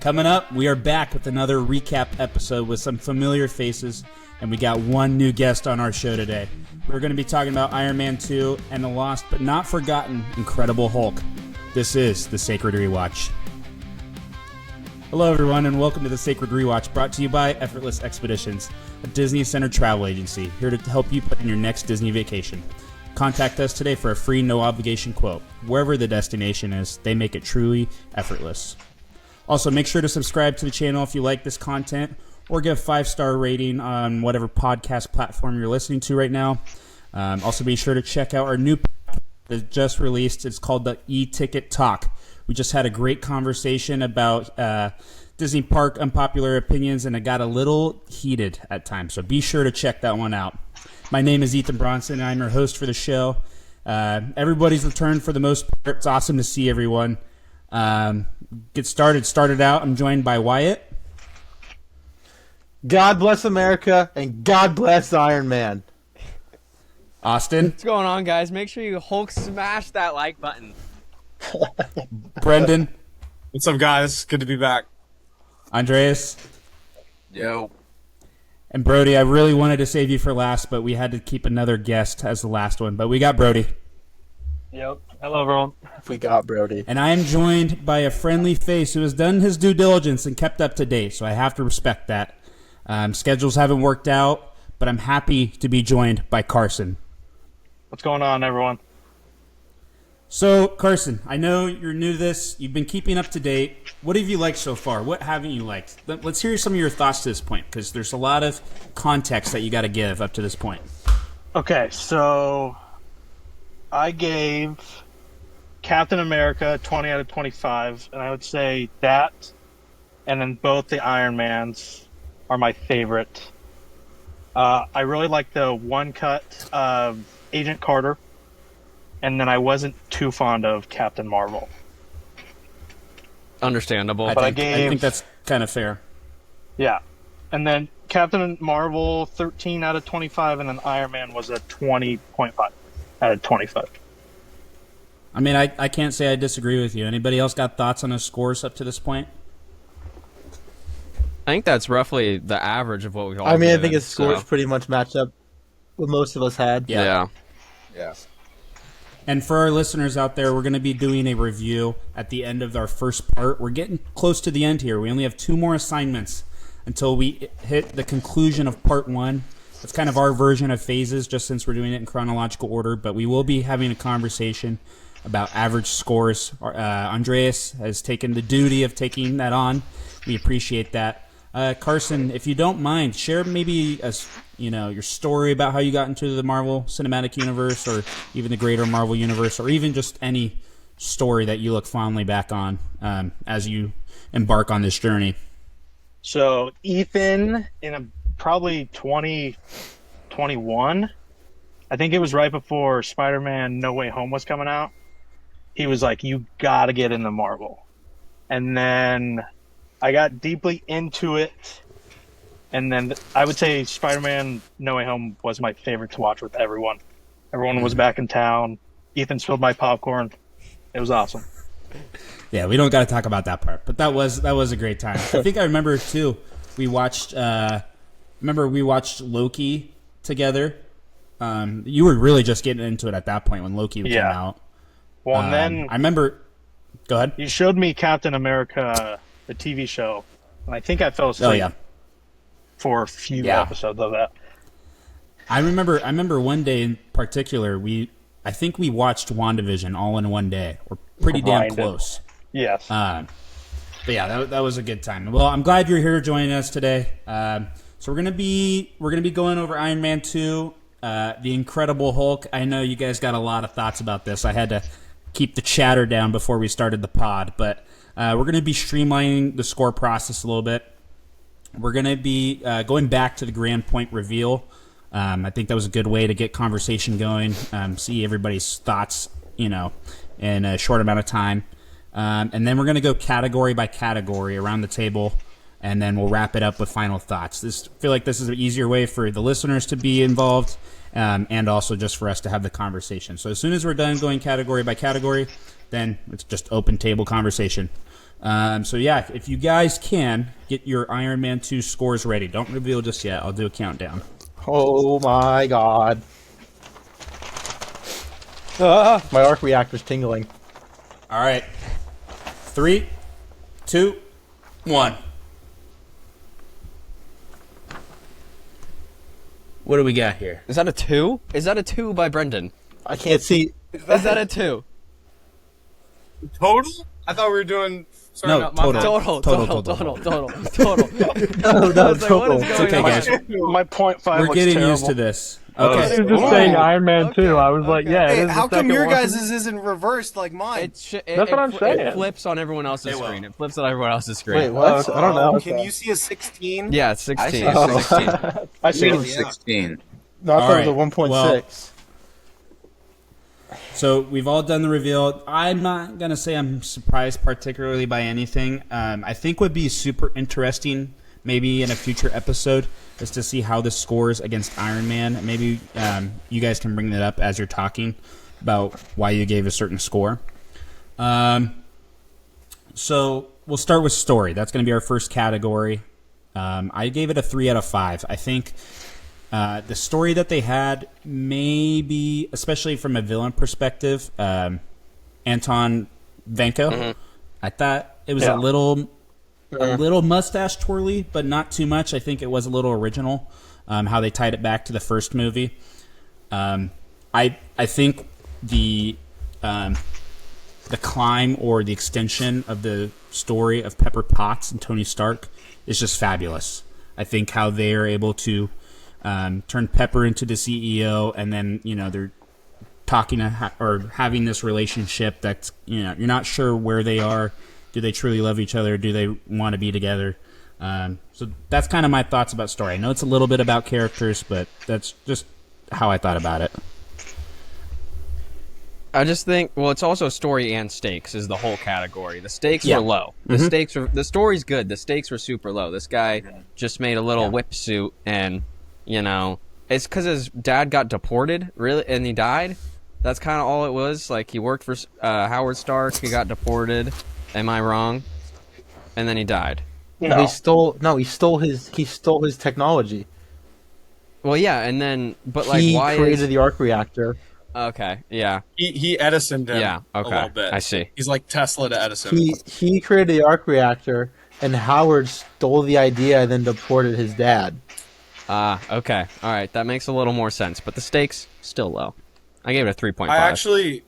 Coming up, we are back with another recap episode with some familiar faces, and we got one new guest on our show today. We're going to be talking about Iron Man 2 and the lost but not forgotten Incredible Hulk. This is the Sacred Rewatch. Hello, everyone, and welcome to the Sacred Rewatch, brought to you by Effortless Expeditions, a Disney-centered travel agency here to help you plan your next Disney vacation. Contact us today for a free, no-obligation quote. Wherever the destination is, they make it truly effortless. Also, make sure to subscribe to the channel if you like this content, or give a 5-star rating on whatever podcast platform you're listening to right now. Also, be sure to check out our new podcast that just released. It's called the E-Ticket Talk. We just had a great conversation about Disney Park unpopular opinions, and it got a little heated at times, so be sure to check that one out. My name is Ethan Bronson, and I'm your host for the show. Everybody's returned for the most part. It's awesome to see everyone. Get started out. I'm joined by Wyatt. God bless America, and God bless Iron Man. Austin. What's going on, guys? Make sure you Hulk smash that like button. Brendan. What's up, guys? Good to be back. Andreas. Yo. And Brody. I really wanted to save you for last, but we had to keep another guest as the last one. But we got Brody. Yep. Hello, everyone. We got Brody. And I am joined by a friendly face who has done his due diligence and kept up to date, so I have to respect that. Schedules haven't worked out, but I'm happy to be joined by Carson. What's going on, everyone? So, Carson, I know you're new to this. You've been keeping up to date. What have you liked so far? What haven't you liked? Let's hear some of your thoughts to this point, because there's a lot of context that you got to give up to this point. Okay, so I gave Captain America 20 out of 25, and I would say that and then both the Iron Mans are my favorite. I really like the one cut of Agent Carter, and then I wasn't too fond of Captain Marvel. Understandable. I think that's kind of fair. Yeah. And then Captain Marvel, 13 out of 25, and then Iron Man was a 20.5 out of 25. I mean, I can't say I disagree with you. Anybody else got thoughts on the scores up to this point? I think that's roughly the average of what we all I mean, I given, think his scores so. pretty much matched up what most of us had. Yeah. And for our listeners out there, we're going to be doing a review at the end of our first part. We're getting close to the end here. We only have 2 more assignments until we hit the conclusion of part 1. That's kind of our version of phases, just since we're doing it in chronological order. But we will be having a conversation about average scores. Andreas has taken the duty of taking that on. We appreciate that. Carson, if you don't mind, share maybe your story about how you got into the Marvel Cinematic Universe, or even the greater Marvel Universe, or even just any story that you look fondly back on as you embark on this journey. So Ethan, in probably 2021, I think it was right before Spider-Man No Way Home was coming out, he was like, you got to get into Marvel. And then I got deeply into it, and then I would say Spider-Man No Way Home was my favorite to watch with everyone. Everyone was back in town. Ethan spilled my popcorn. It was awesome. Yeah, we don't got to talk about that part, but that was a great time. I think I remember too. We watched Loki together. You were really just getting into it at that point when Loki came out. Well, and then I remember. Go ahead. You showed me Captain America, the TV show, and I think I fell asleep for a few episodes of that. I remember one day in particular, I think we watched WandaVision all in one day. We're pretty damn close. Yes. But yeah, that was a good time. Well, I'm glad you're here joining us today. So we're gonna be going over Iron Man 2, the Incredible Hulk. I know you guys got a lot of thoughts about this. I had to keep the chatter down before we started the pod, but we're going to be streamlining the score process a little bit. We're going to be going back to the grand point reveal. I think that was a good way to get conversation going, see everybody's thoughts, in a short amount of time. And then we're going to go category by category around the table, and then we'll wrap it up with final thoughts. I feel like this is an easier way for the listeners to be involved, and also just for us to have the conversation. So as soon as we're done going category by category, then it's just open table conversation. So yeah, if you guys can get your Iron Man 2 scores ready, don't reveal just yet. I'll do a countdown. Oh my god. My arc reactor's tingling. All right, 3, 2, 1. What do we got here? Is that a 2? Is that a 2 by Brendan? I can't see. Is that a 2? Total? I thought we were doing. Sorry, No, not my total. bad. Total. No, I no, was like, what is total. going It's okay, on? guys. My point five We're looks getting terrible. used to this. He was Okay. just saying Iron Man 2. I was like, yeah, it Hey, is how the come second your one. guys' isn't reversed like mine? That's what I'm saying. It flips on everyone else's screen. It flips on everyone else's screen. Wait, what? I don't know. Can you see a 16? Yeah, it's 16. I see a 16. I see Really it. 16. No, I thought All it was a right. 1.6. So we've all done the reveal. I'm not going to say I'm surprised particularly by anything. I think would be super interesting maybe in a future episode is to see how this scores against Iron Man. Maybe you guys can bring that up as you're talking about why you gave a certain score. So we'll start with story. That's going to be our first category. I gave it a 3 out of 5. I think the story that they had, maybe, especially from a villain perspective, Anton Vanko, I thought it was a little mustache twirly, but not too much. I think it was a little original, how they tied it back to the first movie. I think the climb or the extension of the story of Pepper Potts and Tony Stark is just fabulous. I think how they are able to turn Pepper into the CEO, and then they're talking or having this relationship that's you're not sure where they are. Do they truly love each other? Do they want to be together? So that's kind of my thoughts about story. I know it's a little bit about characters, but that's just how I thought about it. I just think, well, it's also story and stakes is the whole category. The stakes were low. The story's good. The stakes were super low. This guy just made a little whip suit, and it's because his dad got deported, really, and he died. That's kind of all it was. Like, he worked for Howard Stark. He got deported. Am I wrong? And then he died. No. He stole his technology. Well, yeah, and then, but like, He why created the arc reactor. Okay, yeah. He Edisoned him Yeah, a okay. little bit. I see. He's like Tesla to Edison. He created the arc reactor, and Howard stole the idea and then deported his dad. Okay. All right, that makes a little more sense, but the stakes still low. I gave it a 3.5.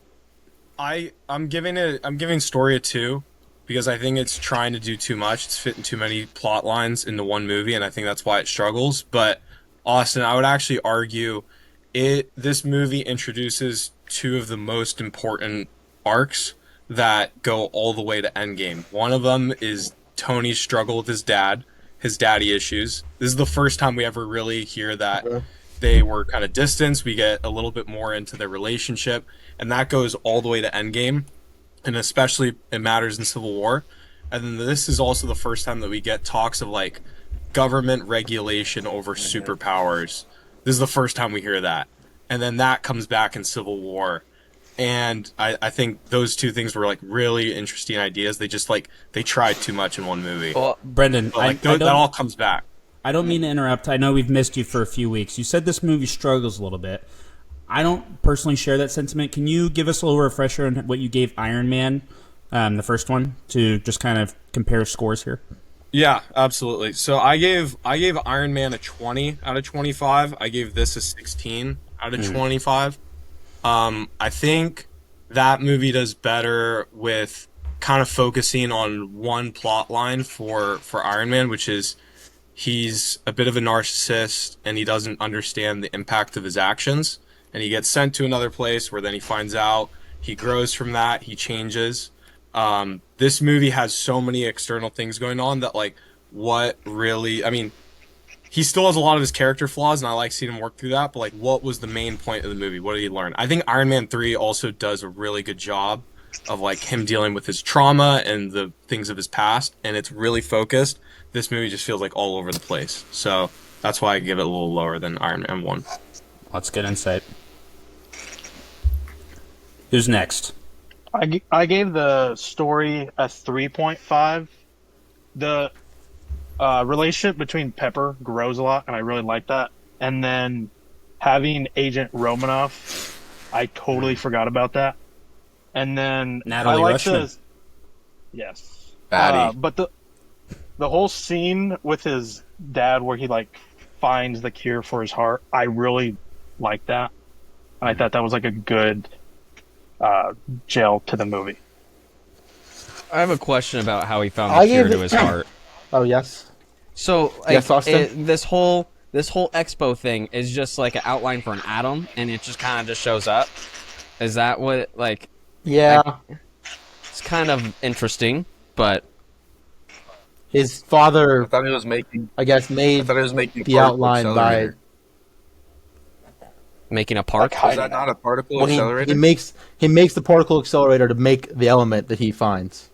I'm giving story a 2 because I think it's trying to do too much. It's fitting too many plot lines into one movie, and I think that's why it struggles. But Austin, I would actually argue this movie introduces 2 of the most important arcs that go all the way to Endgame. One of them is Tony's struggle with his daddy issues. This is the first time we ever really hear that they were kind of distanced. We get a little bit more into their relationship, and that goes all the way to Endgame, and especially it matters in Civil War. And then this is also the first time that we get talks of like government regulation over superpowers. This is the first time we hear that. And then that comes back in Civil War. And I think those 2 things were like really interesting ideas. They just they tried too much in one movie. Well, Brendan, But, that all comes back. I don't mean to interrupt. I know we've missed you for a few weeks. You said this movie struggles a little bit. I don't personally share that sentiment. Can you give us a little refresher on what you gave Iron Man, the first one, to just kind of compare scores here? Yeah, absolutely. So I gave Iron Man a 20 out of 25. I gave this a 16 out of 25. I think that movie does better with kind of focusing on one plot line for Iron Man, which is he's a bit of a narcissist and he doesn't understand the impact of his actions. And he gets sent to another place where then he finds out, he grows from that, he changes. This movie has so many external things going on that he still has a lot of his character flaws, and I like seeing him work through that, but what was the main point of the movie? What did he learn? I think Iron Man 3 also does a really good job of him dealing with his trauma and the things of his past, and it's really focused. This movie just feels all over the place. So that's why I give it a little lower than Iron Man 1. That's good insight. Who's next? I gave the story a 3.5. The relationship between Pepper grows a lot, and I really like that. And then having Agent Romanoff, I totally forgot about that. And then Natalie I like Rushman. yes, Batty. but the whole scene with his dad where he like finds the cure for his heart, I really like that. I thought that was like a good gel to the movie. I have a question about how he found I the cure gave to it- his heart. Oh yes. So, like, Yes, Austin? this whole expo thing is just like an outline for an atom, and it just kind of just shows up. Is that what, like, Yeah. it's kind of interesting, but His I father, thought he was making. I guess, I made thought he was making a the particle outline by. accelerator. making a park. Was that not a particle Well, accelerator? he makes the particle accelerator to make the element that he finds.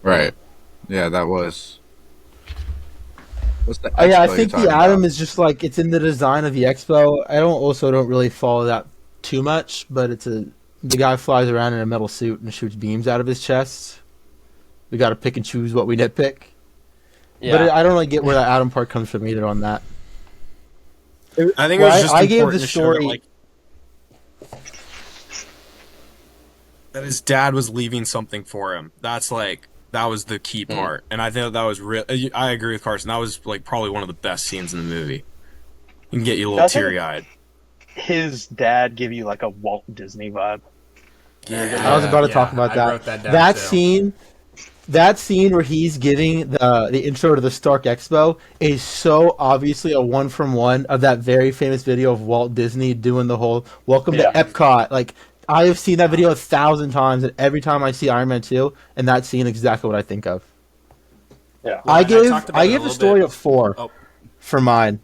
Right. Yeah, that was. What's the Oh yeah, I expo think you're the talking atom about? is just like it's in the design of the expo. I don't really follow that too much, but the guy flies around in a metal suit and shoots beams out of his chest. We got to pick and choose what we nitpick. Yeah. But I don't really get where that atom part comes from either on that. I think it was just I gave important the to show that, story. like, that his dad was leaving something for him. That's like that was the key part, and I think that was real. I agree with Carson. That was like probably one of the best scenes in the movie. It can get you a little Doesn't- teary eyed. His dad give you like a Walt Disney vibe. I was about to talk about that. I wrote that down, too. That scene where he's giving the intro to the Stark Expo is so obviously a one from one of that very famous video of Walt Disney doing the whole "Welcome Yeah. to Epcot." Like I have seen that video 1,000 times, and every time I see Iron Man 2, and that scene, exactly what I think of. Yeah. I and I gave talked about I it a gave the little story bit. a 4 Oh. for mine.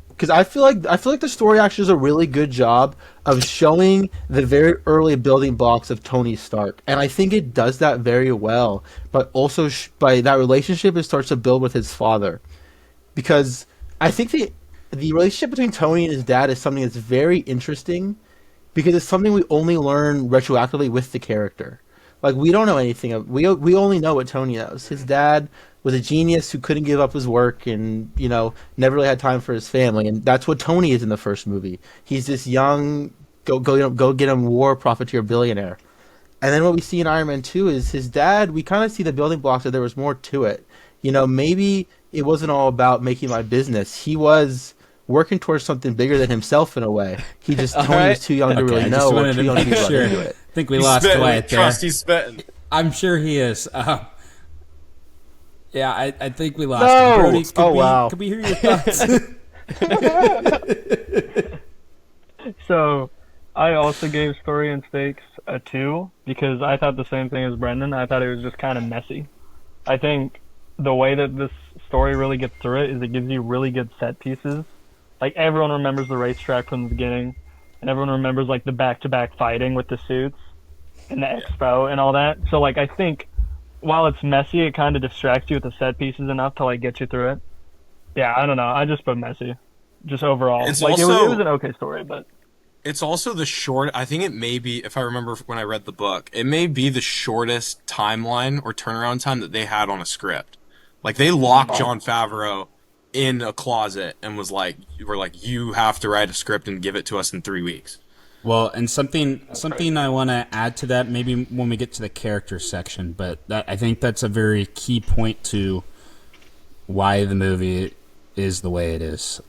Because I feel like the story actually does a really good job of showing the very early building blocks of Tony Stark, and I think it does that very well. But also by that relationship, it starts to build with his father, because I think the relationship between Tony and his dad is something that's very interesting, because it's something we only learn retroactively with the character. Like we don't know anything of we only know what Tony knows. His dad was a genius who couldn't give up his work and never really had time for his family, and that's what Tony is in the first movie. He's this young go get him war profiteer billionaire. And then what we see in Iron Man 2 is his dad. We kind of see the building blocks that there was more to it. Maybe it wasn't all about making my business. He was working towards something bigger than himself in a way. He just Tony right. was too young to Okay, really I just know, or wanted too to young to make be brought sure. into it. I think we He's lost spitting. Wyatt there. Trust, he's spitting. I'm sure he is. Yeah, I think we lost No! him. Brody, Oh, wow. Could we hear your thoughts? So, I also gave Story and Stakes a 2 because I thought the same thing as Brendan. I thought it was just kind of messy. I think the way that this story really gets through it is it gives you really good set pieces. Like, everyone remembers the racetrack from the beginning, and everyone remembers, like, the back-to-back fighting with the suits and the expo and all that. So, like, I think while it's messy, it kind of distracts you with the set pieces enough to, like, get you through it. Yeah, I don't know. I just put messy. Just overall. It's like, also- it was an okay story, but... It's also the short. I think it may be, if I remember when I read the book, it may be the shortest timeline or turnaround time that they had on a script. Like they locked Jon Favreau in a closet and we're like, you have to write a script and give it to us in 3 weeks. Well, and something I want to add to that, maybe when we get to the character section, but I think that's a very key point to why the movie is the way it is.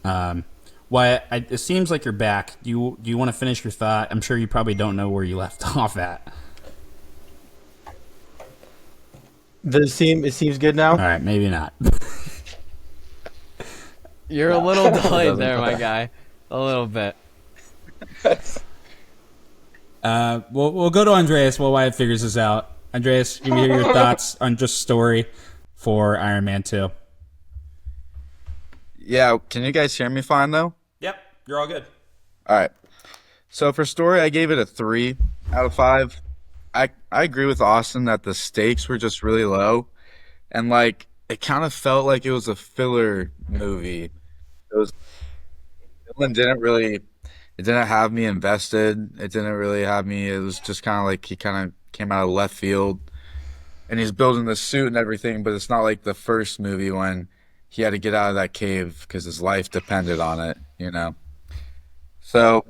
Wyatt, it seems like you're back. Do you want to finish your thought? I'm sure you probably don't know where you left off at. It seems good now. All right, maybe not. You're a little delayed Doesn't- there, my okay. guy. A little bit. We'll go to Andreas while Wyatt figures this out. Andreas, give me your thoughts on just story for Iron Man 2. Yeah, can you guys hear me fine though? Yep, you're all good. All right. So for story, I gave it a 3 out of 5. I agree with Austin that the stakes were just really low, and like it kind of felt like it was a filler movie. It it didn't have me invested. It didn't really have me. It was just kind of like he kind of came out of left field, and he's building the suit and everything. But it's not like the first movie when he had to get out of that cave because his life depended on it. So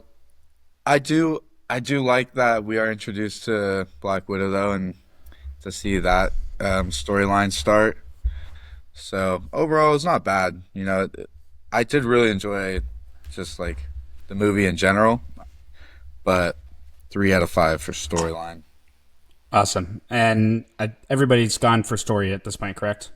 I do like that we are introduced to Black Widow though, and to see that storyline start. So overall, it's not bad. I did really enjoy just like the movie in general, but 3 out of 5 for storyline. Awesome. And everybody's gone for story at this point, correct?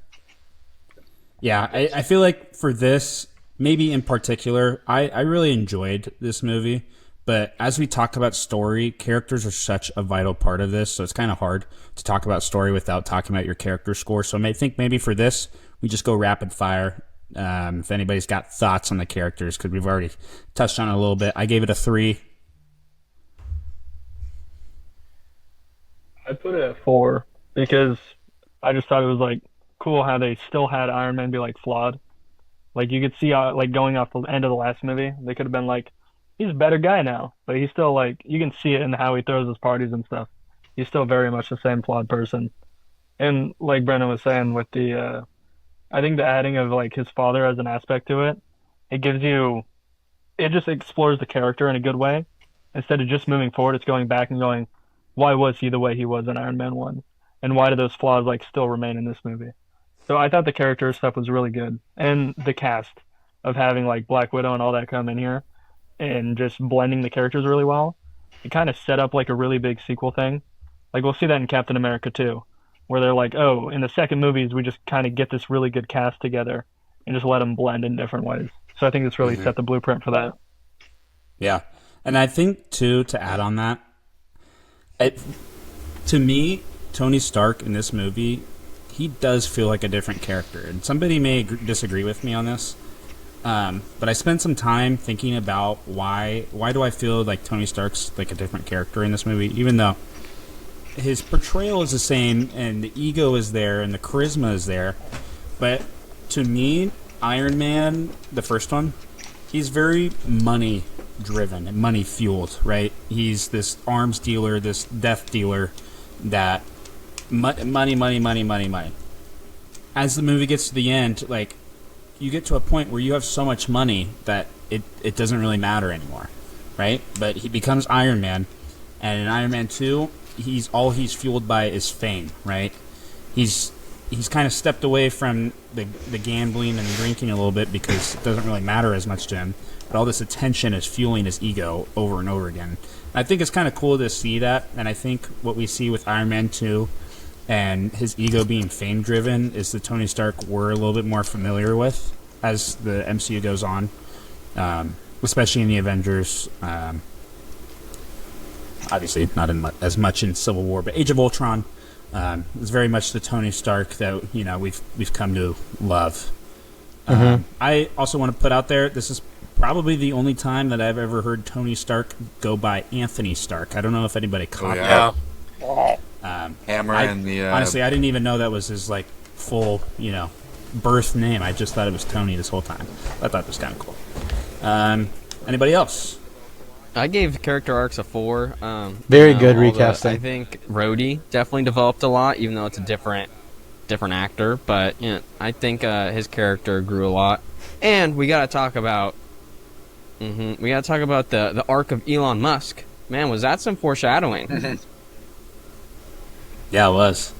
Yeah, I feel like for this, maybe in particular, I really enjoyed this movie. But as we talk about story, characters are such a vital part of this, so it's kind of hard to talk about story without talking about your character score. So I think maybe for this, we just go rapid fire. If anybody's got thoughts on the characters, because we've already touched on it a little bit. I gave it a 3. I put it at 4 because I just thought it was like cool how they still had Iron Man be like flawed. Like you could see like going off the end of the last movie, they could have been like, he's a better guy now, but he's still like, you can see it in how he throws his parties and stuff. He's still very much the same flawed person. And like Brendan was saying with the, I think the adding of like his father as an aspect to it, it just explores the character in a good way. Instead of just moving forward, it's going back and going, why was he the way he was in Iron Man 1? And why do those flaws like still remain in this movie? So I thought the character stuff was really good. And the cast of having like Black Widow and all that come in here and just blending the characters really well, it kind of set up like a really big sequel thing. Like we'll see that in Captain America too, where they're like, oh, in the second movies we just kind of get this really good cast together and just let them blend in different ways. So I think it's really set the blueprint for that. Yeah, and I think too, to add on that, to me, Tony Stark in this movie, he does feel like a different character, and somebody may disagree with me on this. But I spent some time thinking about why do I feel like Tony Stark's like a different character in this movie, even though his portrayal is the same and the ego is there and the charisma is there. But to me, Iron Man, the first one, he's very money driven and money fueled, right? He's this arms dealer, this death dealer that money. As the movie gets to the end, like, you get to a point where you have so much money that it doesn't really matter anymore, right? But he becomes Iron Man, and in Iron Man 2, he's fueled by is fame, right? He's kind of stepped away from the gambling and drinking a little bit because it doesn't really matter as much to him. But all this attention is fueling his ego over and over again. And I think it's kind of cool to see that, and I think what we see with Iron Man 2 and his ego being fame-driven is the Tony Stark we're a little bit more familiar with as the MCU goes on, especially in the Avengers. Obviously, not as much in Civil War, but Age of Ultron is very much the Tony Stark that we've come to love. I also want to put out there, this is probably the only time that I've ever heard Tony Stark go by Anthony Stark. I don't know if anybody caught that. Hammer and the honestly, I didn't even know that was his like full birth name. I just thought it was Tony this whole time. I thought it was kind of cool. Anybody else? I gave character arcs a 4. Very good recasting. I think Rhodey definitely developed a lot, even though it's a different actor. But I think his character grew a lot. And we gotta talk about the arc of Elon Musk. Man, was that some foreshadowing? Yeah, it was.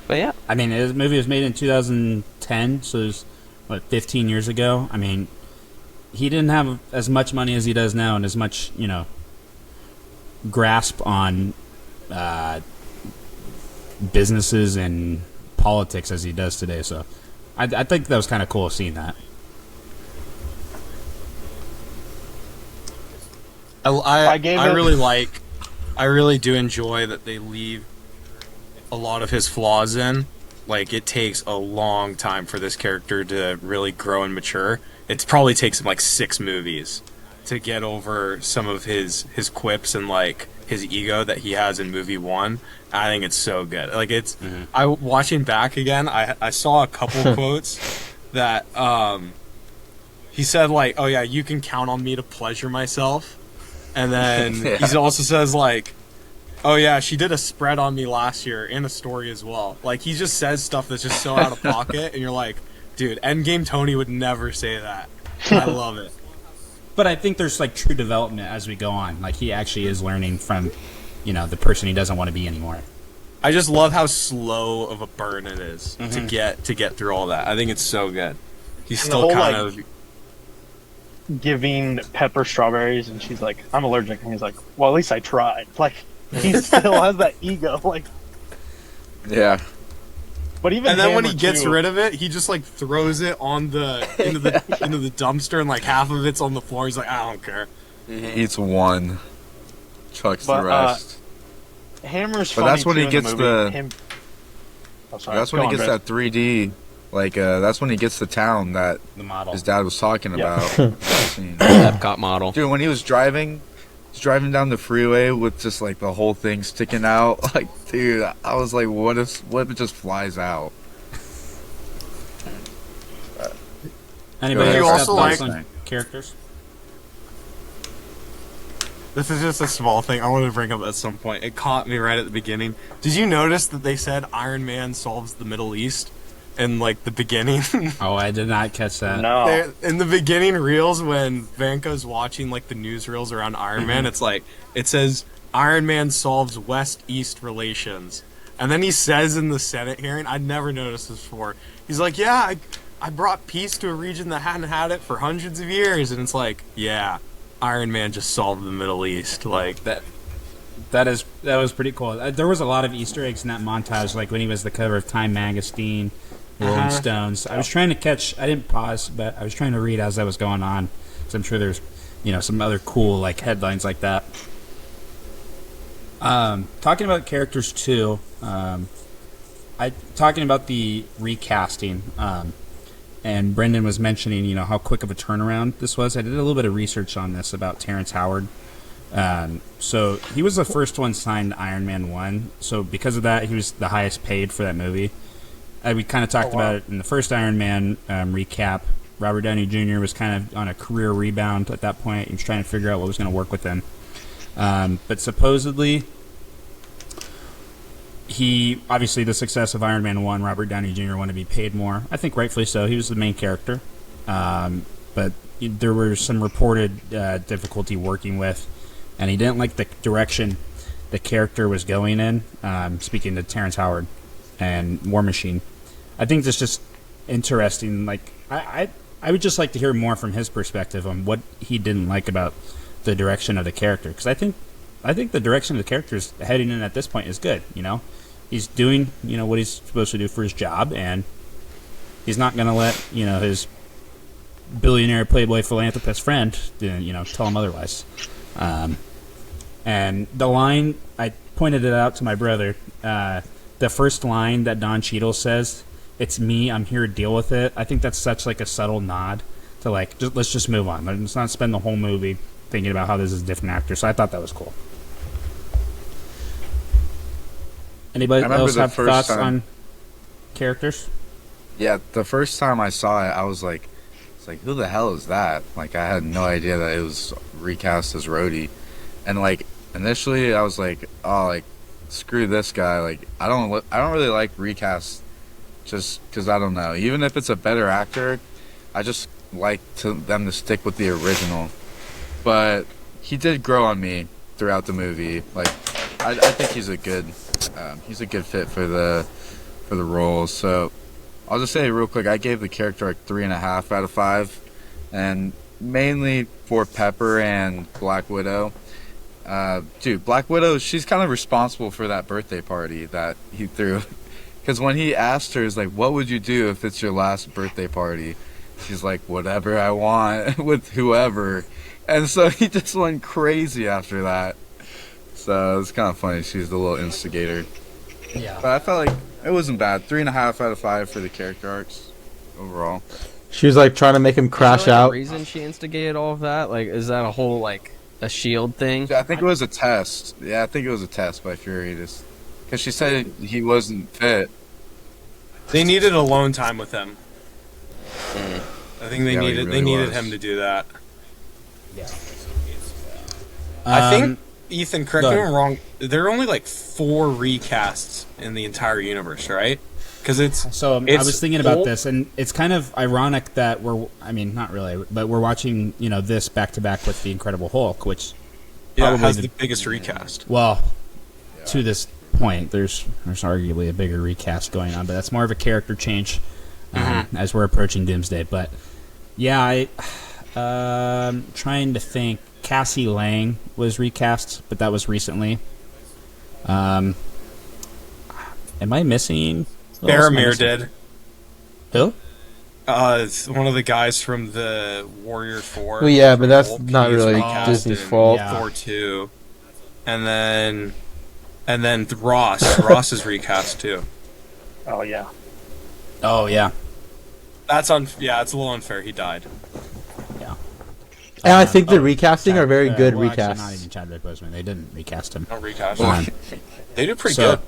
But yeah, I mean, the movie was made in 2010, so it was 15 years ago. I mean, he didn't have as much money as he does now, and as much grasp on businesses and politics as he does today. So, I think that was kind of cool seeing that. I really do enjoy that they leave a lot of his flaws in. Like, it takes a long time for this character to really grow and mature. It probably takes him like 6 movies to get over some of his quips and like his ego that he has in movie 1. I think it's so good. Like, it's watching back again, I saw a couple quotes that he said like, "Oh yeah, you can count on me to pleasure myself," and then he also says like, "Oh yeah, she did a spread on me last year in a story as well." Like he just says stuff that's just so out of pocket, and you're like, "Dude, Endgame Tony would never say that." I love it. But I think there's like true development as we go on. Like he actually is learning from, the person he doesn't want to be anymore. I just love how slow of a burn it is to get through all that. I think it's so good. He's And still the whole, kind like, of giving Pepper strawberries, and she's like, "I'm allergic," and he's like, "Well, at least I tried." Like he still has that ego. Like, Yeah. but even and then when Hammer he gets too, rid of it, he just like throws it on into the dumpster, and like half of it's on the floor. He's like, "I don't care." He eats one, chucks But, the rest. Hammer's But funny that's when too he in gets the movie. Oh, sorry. That's when Go he on, gets Brett. that 3D. Like that's when he gets the town that The model. his dad was talking Yeah. about. That scene. Epcot model. Dude, when he was driving down the freeway with just like the whole thing sticking out, like, dude, I was like, what if it just flies out? Anybody You else also have thoughts like- on characters? This is just a small thing I wanted to bring up at some point. It caught me right at the beginning. Did you notice that they said Iron Man solves the Middle East in like the beginning? Oh, I did not catch that. No. In the beginning reels, when Vanko's watching like the newsreels around Iron Man, it's like it says Iron Man solves West-East relations, and then he says in the Senate hearing, I'd never noticed this before. He's like, "Yeah, I brought peace to a region that hadn't had it for hundreds of years," and it's like, yeah, Iron Man just solved the Middle East. Like That was pretty cool. There was a lot of Easter eggs in that montage, like when he was the cover of Time magazine, Rolling Stones. I was trying to catch. I didn't pause, but I was trying to read as that was going on. So I'm sure there's, some other cool like headlines like that. Talking about characters too. Talking about the recasting. And Brendan was mentioning, how quick of a turnaround this was. I did a little bit of research on this about Terrence Howard. So he was the first one signed to Iron Man 1. So because of that, he was the highest paid for that movie. We kind of talked about it in the first Iron Man recap. Robert Downey Jr. was kind of on a career rebound at that point. He was trying to figure out what was going to work with him. But supposedly, obviously the success of Iron Man 1, Robert Downey Jr. wanted to be paid more. I think rightfully so. He was the main character. But there were some reported difficulty working with, and he didn't like the direction the character was going in, speaking to Terrence Howard and War Machine. I think that's just interesting. Like, I would just like to hear more from his perspective on what he didn't like about the direction of the character. Because I think the direction of the character is heading in at this point is good, He's doing, what he's supposed to do for his job, and he's not going to let, his billionaire playboy philanthropist friend, tell him otherwise. And the line, I pointed it out to my brother, the first line that Don Cheadle says, "It's me, I'm here to deal with it." I think that's such like a subtle nod to like, let's just move on. Let's not spend the whole movie thinking about how this is a different actor. So I thought that was cool. Anybody else have thoughts on characters? Yeah, the first time I saw it, I was like, who the hell is that? Like, I had no idea that it was recast as Rhodey. And like, initially I was like, oh, like, screw this guy. Like, I don't really like recasts just because, I don't know. Even if it's a better actor, I just like them to stick with the original. But he did grow on me throughout the movie. Like, I think he's a good fit for the role. So I'll just say real quick, I gave the character like 3.5 out of 5, and mainly for Pepper and Black Widow. Dude, Black Widow, she's kind of responsible for that birthday party that he threw. Because when he asked her, he's like, what would you do if it's your last birthday party? She's like, whatever I want with whoever. And so he just went crazy after that. So it's kind of funny. She's the little instigator. Yeah. But I felt like it wasn't bad. 3.5 out of 5 for the character arcs overall. She was like trying to make him crash Is there, like, out. a reason she instigated all of that? Like, is that a whole like a shield thing? Yeah, I think it was a test. Yeah, I think it was a test by Fury. Because she said he wasn't fit. they needed alone time with him. I think they Yeah, he needed really was. him to do that. Yeah. I think Ethan, correct go me if ahead. I'm wrong. There are only like 4 recasts in the entire universe, right? Because it's So I it's was thinking about old- this, and it's kind of ironic that I mean, not really, but we're watching, this back to back with the Incredible Hulk, which Yeah, it probably has the biggest recast. well, to this point, there's arguably a bigger recast going on, but that's more of a character change as we're approaching Doomsday. But yeah, trying to think. Cassie Lang was recast, but that was recently. Am I missing? What else am I Faramir missing? did. Who? It's one of the guys from the Warrior 4. Well, yeah, from but that's Hulk. not He was really recast Disney's in fault. Yeah. Thor 2. And then Ross is recast too. Oh yeah. Oh yeah. That's it's a little unfair. He died. And I think the recasting are very good well, recasts. Actually, not even Chadwick Boseman. They didn't recast him. No recast. Um, They did pretty so- good.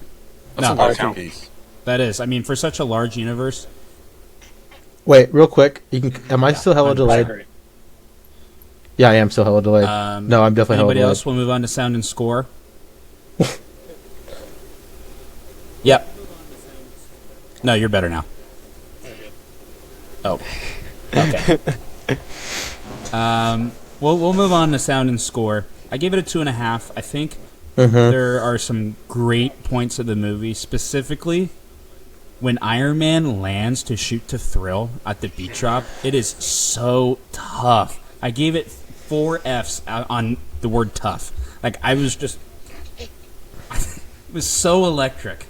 That's No. a lot of count. That is, I mean, for such a large universe. Wait, real quick. Am I still hella delayed? Great. Yeah, I am still hella delayed. No, I'm definitely hella Anybody delayed. else? We'll move on to sound and score. Yep. No, you're better now. Oh. Okay. We'll move on to sound and score. I gave it a 2.5. I think there are some great points of the movie, specifically when Iron Man lands to shoot to thrill at the beat drop. It is so tough. I gave it 4 Fs on the word tough. Like, I was just... it was so electric.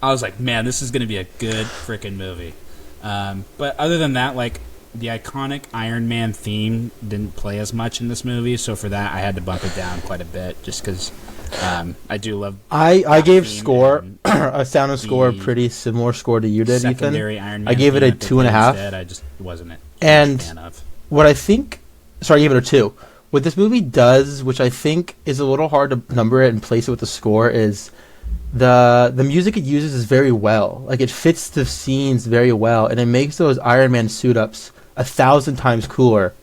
I was like, man, this is going to be a good freaking movie. But other than that, like, the iconic Iron Man theme didn't play as much in this movie, so for that I had to bump it down quite a bit, just because I do love. I gave theme score and a sound and score a the pretty similar score to you did, Ethan. secondary Iron Man. I gave it theme a that they 2.5. played instead, I just wasn't a And fan of. what I think, sorry, I gave it a 2. What this movie does, which I think is a little hard to number it and place it with the score, is the music it uses is very well. Like, it fits the scenes very well, and it makes those Iron Man suit ups 1,000 times cooler.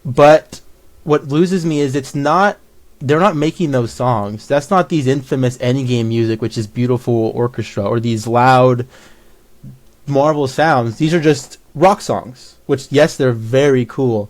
But what loses me is they're not making those songs. That's not these infamous Endgame music, which is beautiful orchestra, or these loud Marvel sounds. These are just rock songs, which, yes, they're very cool.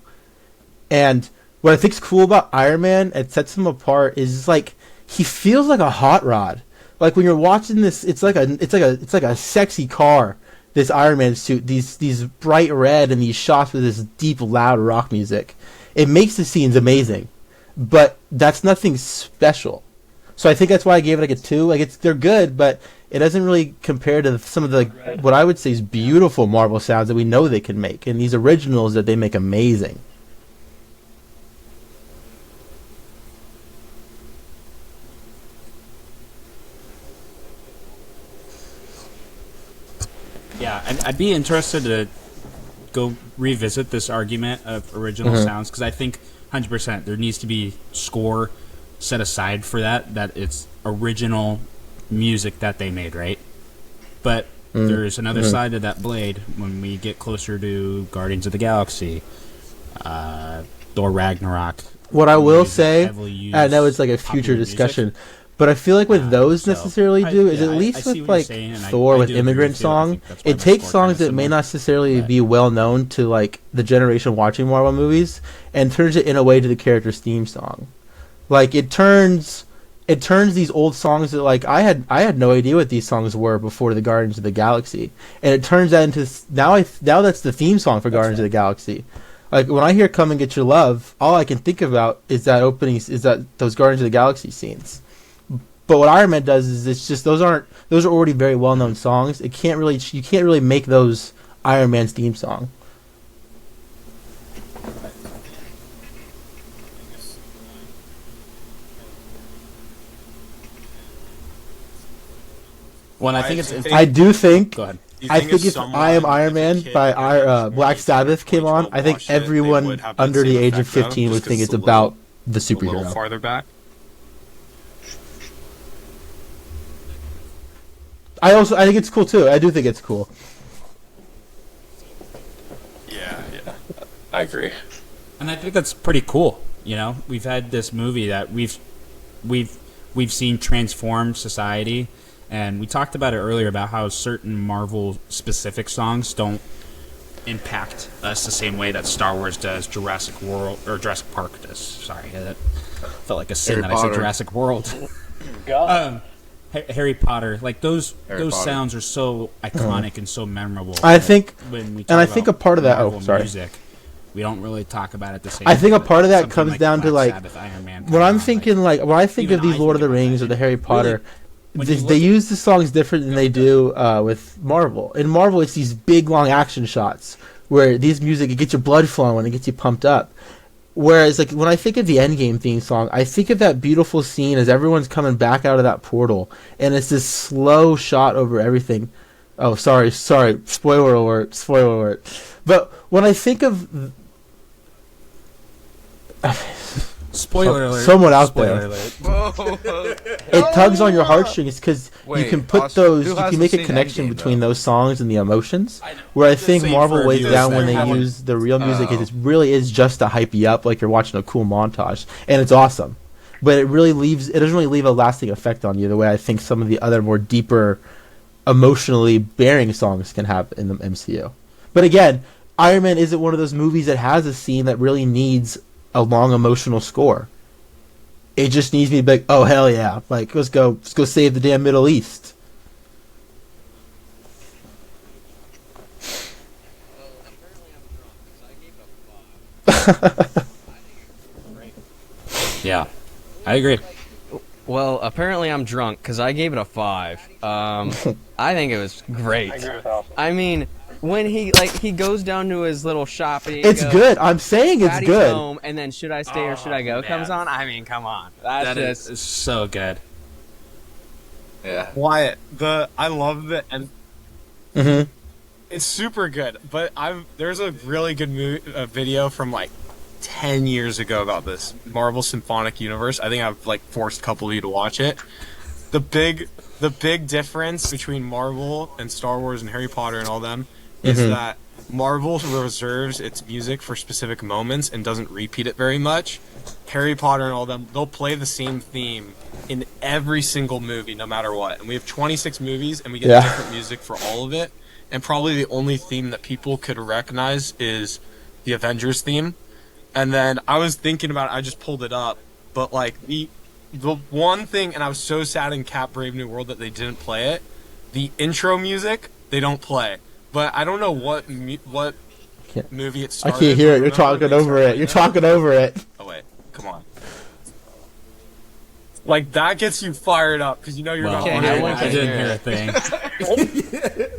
And what I think's cool about Iron Man, it sets him apart, is like he feels like a hot rod. Like when you're watching this, it's like a sexy car. This Iron Man suit, these bright red and these shots with this deep, loud rock music. It makes the scenes amazing, but that's nothing special. So I think that's why I gave it like a 2. Like they're good, but it doesn't really compare to some of the what I would say is beautiful Marvel sounds that we know they can make, and these originals that they make amazing. Yeah, I'd be interested to go revisit this argument of original sounds, because I think 100% there needs to be score set aside for that it's original music that they made, right? But there's another side to that blade when we get closer to Guardians of the Galaxy, Thor Ragnarok. What I will movies that say, heavily use I know it's like a popular future music. discussion, but I feel like with those so necessarily do is I at least see what with you're like saying, and Thor I with do agree Immigrant with you. I Song, think that's why it my takes score kinda songs that may similar. not necessarily But- be well known to like the generation watching Marvel movies and turns it in a way to the character's theme song. Like it turns these old songs that like I had no idea what these songs were before the Guardians of the Galaxy, and it turns that into now that's the theme song for Guardians of the Galaxy. Like when I hear "Come and Get Your Love," all I can think about is those Guardians of the Galaxy scenes. But what Iron Man does is it's just those are already very well known songs. You can't really make those Iron Man's theme song. Well, and I think it's I do think. go ahead. You I think if someone, I Am Iron if a Man kid by watched Black movies Sabbath before came on, 12 I think watched it, they everyone would have that under the same age of effect, though, 15 would just 'cause think it's a little- about the a little superhero. farther back. I think it's cool too. I do think it's cool. Yeah, I agree. And I think that's pretty cool. You know, we've had this movie that we've seen transform society, and we talked about it earlier about how certain Marvel specific songs don't impact us the same way that Star Wars does, Jurassic Park does. Sorry, that felt like a sin Harry that I said Potter. Jurassic World. God. Harry Potter, like those Potter. sounds are so iconic and so memorable. I think, when we talk and I think a about part of that. Marvel Oh, sorry. music, we don't really talk about it the same. I think a way, part of that something comes down to, Black like, Sabbath, Iron Man when I'm come on, thinking, like, when I think even of these I Lord of the think about Rings that. or the Harry Potter, when you they look- use the songs different than they do with Marvel. In Marvel, it's these big, long action shots where these music, it gets your blood flowing, it gets you pumped up. Whereas, like, when I think of the Endgame theme song, I think of that beautiful scene as everyone's coming back out of that portal, and it's this slow shot over everything. Oh, sorry, spoiler alert. But when I think of Spoiler alert. someone out Spoiler there. alert. Whoa. It tugs on your heartstrings because you Wait, can put Austin, those, who you can hasn't make a seen connection Endgame, between though? those songs and the emotions. Where I think saying Marvel for weighs viewers down that when they haven't- use the real music. Oh. It really is just to hype you up, like you're watching a cool montage, and it's awesome. But it doesn't really leave a lasting effect on you the way I think some of the other more deeper, emotionally bearing songs can have in the MCU. But again, Iron Man isn't one of those movies that has a scene that really needs a long emotional score. It just needs me to be like, oh hell yeah, like let's go save the damn Middle East. Yeah, I agree. Well, apparently I'm drunk because I gave it a 5. I think it was great. I agree with Alpha. I mean, when he goes down to his little shop and he It's goes, good. I'm saying it's "Daddy's good. home," and then "Should I stay or should I go?" comes on. I mean, come on, that's That just is so good. Yeah. Wyatt, I love the and Mm-hmm. it's super good. But there's a really good video from like 10 years ago about this Marvel Symphonic Universe. I think I've like forced a couple of you to watch it. The big difference between Marvel and Star Wars and Harry Potter and all them is that Marvel reserves its music for specific moments and doesn't repeat it very much. Harry Potter and all them, they'll play the same theme in every single movie, no matter what. And we have 26 movies, and we get different music for all of it. And probably the only theme that people could recognize is the Avengers theme. And then I was thinking about it, I just pulled it up, but like the one thing, and I was so sad in Cap Brave New World that they didn't play it. The intro music they don't play, but I don't know what movie it I started. can't hear it. You're Remember talking when they over started it. You're playing talking over it. that? Oh wait, come on. Like that gets you fired up because you know you're Well, about Okay, to no hear one I it. can didn't hear hear a thing.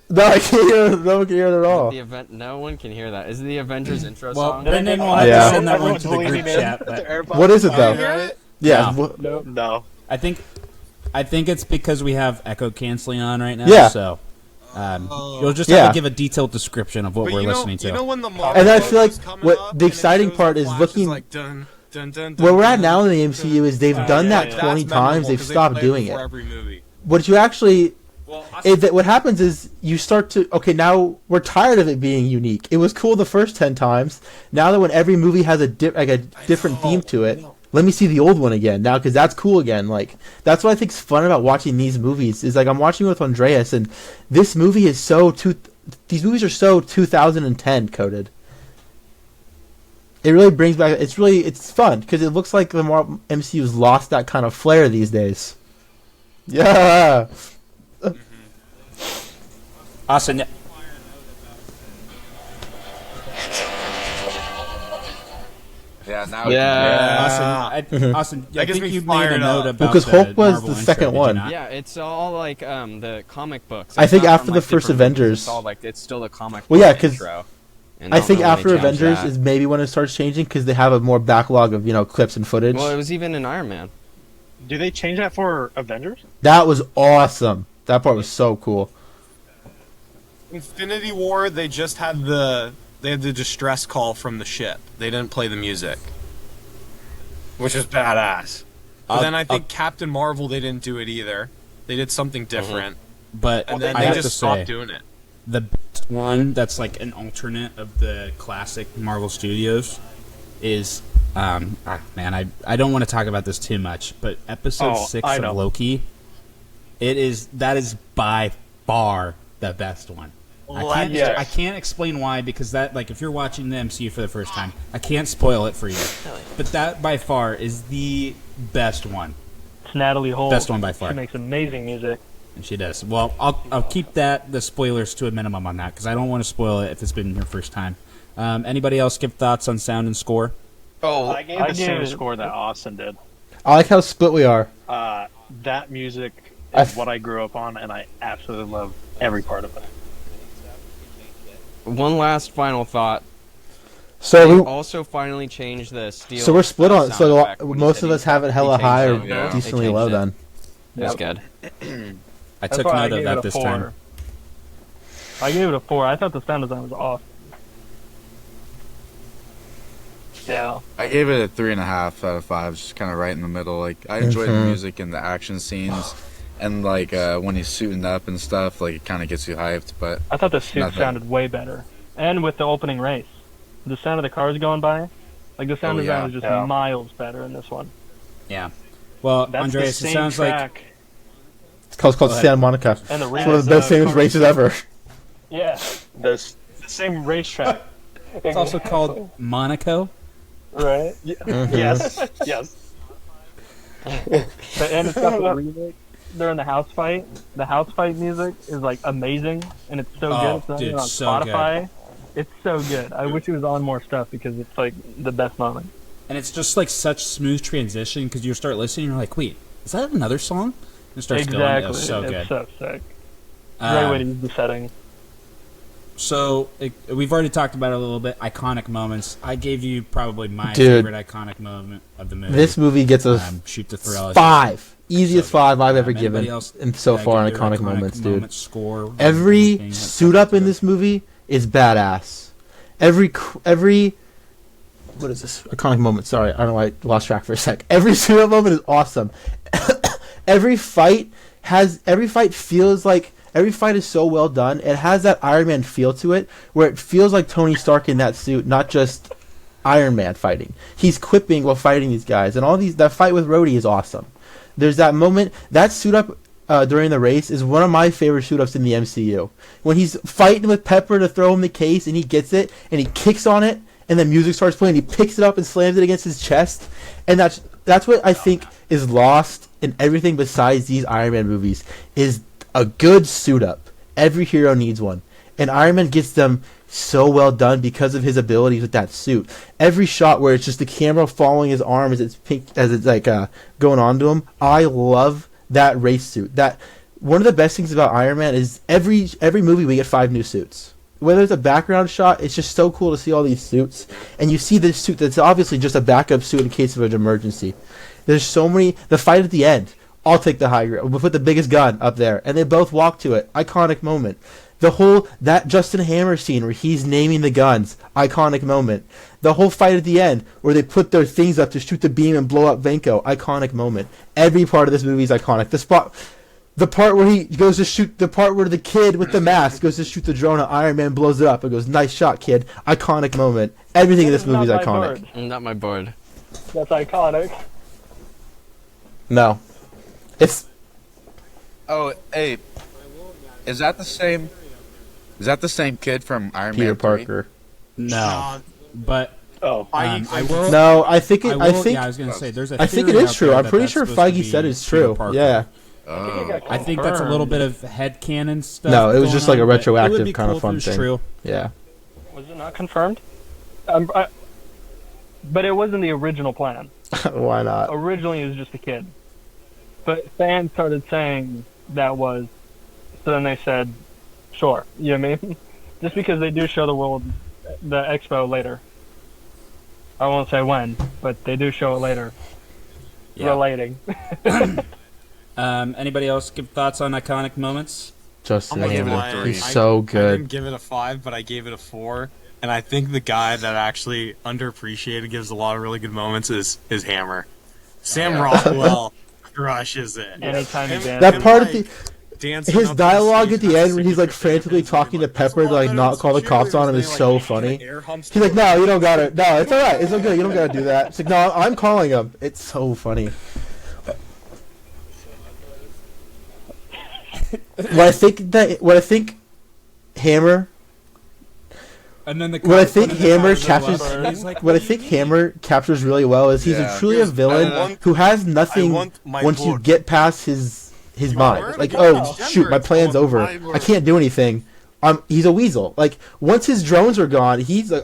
No, I can't hear it. No one can hear it at all. the event. No one can hear that. Is the Avengers intro Well, song? Brendan will have Yeah. to send that one Everyone's to the group leaning in chat. with But their AirPods. What is it You though? hear it? Yeah. No. No. I think it's because we have echo canceling on right now. Yeah. So you'll just have Yeah. to give a detailed description of what But we're you know, listening to. you know when the And I feel like logo's coming what up the and it exciting shows part the is flashes looking- like dun, dun, dun, Where we're at dun, now in the dun, MCU is they've dun. done yeah, that yeah. 20 That's times. memorable They've 'cause they stopped play doing before it. every movie. What you actually Well, what happens is you start to now we're tired of it being unique. It was cool the first 10 times. Now that when every movie has a different theme to it, let me see the old one again now because that's cool again. Like that's what I think's fun about watching these movies is like I'm watching with Andreas and this movie is these movies are so 2010 coded. It really brings back. It's fun because it looks like the MCU's lost that kind of flair these days. Yeah. Austin, Yeah, now Yeah. Austin, I That gets think me you made fired a note up. about Because Hulk the was Marvel the intro, second did you one. not? Yeah, it's all like the comic books. I It's think not after from, the like, first different movies. Avengers- It's all like it's still the comic book Well, yeah, 'cause intro. And I don't think really after change Avengers that. is maybe when it starts changing because they have a more backlog of clips and footage. Well, it was even in Iron Man. Do they change that for Avengers? That was awesome. That part was so cool. Infinity War, they just had the distress call from the ship. They didn't play the music, which is badass. But then I think Captain Marvel, they didn't do it either. They did something different, But and then I they have just to stopped say, doing it. the best one that's like an alternate of the classic Marvel Studios is man, I don't want to talk about this too much, but episode 6 of Loki, that is by far the best one. I can't explain why, because that, like, if you're watching the MCU for the first time, I can't spoil it for you. But that by far is the best one. It's Natalie Holt. Best one by far. She makes amazing music. And she does. Well, I'll keep the spoilers to a minimum on that, because I don't want to spoil it if it's been your first time. Anybody else give thoughts on sound and score? Oh, I gave the same score that Austin did. I like how split we are. That music is what I grew up on, and I absolutely love every part of it. One last final thought. So they we also finally changed the steel. So we're split on. So most of us have it hella high or Yeah. decently low. Then That's good. I took note of that this time. I gave it a 4. I thought the sound design was awesome. Yeah. I gave it a 3.5 out of 5, just kind of right in the middle. Like, I enjoy the music and the action scenes, and like when he's suiting up and stuff, like it kind of gets you hyped. But I thought the suit sounded way better, and with the opening race, the sound of the cars going by, like the sound design was just miles better in this one. Yeah. Well, that's Andreas, it sounds like it's called Santa Monica. And the it's one of the best famous races ever. Yeah. The same racetrack. It's also called Monaco. Right? Yes. Yes. And it's got the remix during the house fight. The house fight music is like amazing, and it's so good. It's not even on Spotify. Good. It's so good. I wish it was on more stuff because it's like the best moment. And it's just like such smooth transition, because you start listening and you're like, wait, is that another song? It starts going. It was so good. It's so sick. Great way to use the setting. So, we've already talked about it a little bit. Iconic moments. I gave you probably my favorite iconic moment of the movie. This movie gets a Shoot to Thrill. 5. Easiest 5 I've ever given. And so far on iconic moments, dude. Score, every suit up in this movie is badass. Every what is this? Iconic moment. Sorry, I don't know why I lost track for a sec. Every suit up moment is awesome. Every fight feels like. Every fight is so well done. It has that Iron Man feel to it, where it feels like Tony Stark in that suit, not just Iron Man fighting. He's quipping while fighting these guys, and that fight with Rhodey is awesome. There's that moment, that suit up during the race is one of my favorite suit ups in the MCU. When he's fighting with Pepper to throw him the case, and he gets it, and he kicks on it, and the music starts playing, and he picks it up and slams it against his chest, and that's what I think is lost in everything besides these Iron Man movies, is a good suit up. Every hero needs one, and Iron Man gets them so well done because of his abilities with that suit. Every shot where it's just the camera following his arm as it's going on to him. I love that race suit. That one of the best things about Iron Man is every movie we get 5 new suits. Whether it's a background shot, it's just so cool to see all these suits, and you see this suit that's obviously just a backup suit in case of an emergency. There's so many. The fight at the end. I'll take the high ground. We'll put the biggest gun up there. And they both walk to it. Iconic moment. That Justin Hammer scene where he's naming the guns. Iconic moment. The whole fight at the end where they put their things up to shoot the beam and blow up Venko. Iconic moment. Every part of this movie is iconic. The part where he goes to shoot, the part where the kid with the mask goes to shoot the drone and Iron Man blows it up. It goes, nice shot, kid. Iconic moment. Everything in this movie is iconic. Not my board. That's iconic. No. It's. Oh, hey, is that the same kid from Iron Peter Man 3? Parker? No, but I will. No, I think. Yeah, I was gonna say there's a. I think it is true. I'm pretty sure Feige said it's true. Yeah. I think that's a little bit of headcanon stuff. No, it was just like a retroactive kind of fun thing. True. Yeah. Was it not confirmed? But it wasn't the original plan. Why not? Originally, it was just a kid. But fans started saying that was, so then they said, sure. You know what I mean? Just because they do show the expo later. I won't say when, but they do show it later. Yeah. Relating. Anybody else give thoughts on iconic moments? Justin Hammer. He's so good. I didn't give it a 5, but I gave it a 4. And I think the guy that actually underappreciated gives a lot of really good moments is Hammer. Sam Rockwell crushes it. Anytime he that part of the dancing. His up dialogue the at stage, the has end when he's like signature frantically fans, and talking to like, "That's a Pepper to lot like better not than call the some cops on him cheerleaders." is And they, so like, funny. air humps He's like, to no, you don't got it. No, it's all right. It's okay. You don't got to do that. It's like, no, I'm calling him. It's so funny. What I think Hammer. And then the What I cop think running the Hammer cars are captures, left. He's like, what I do you think mean? Hammer captures really well is he's Yeah. truly a villain want- who has nothing want my once you blood. get past his mind. word? Like, Yeah, oh it's shoot, my gender, plan's it's over. my word. I can't do anything. He's a weasel. Like once his drones are gone, he's like,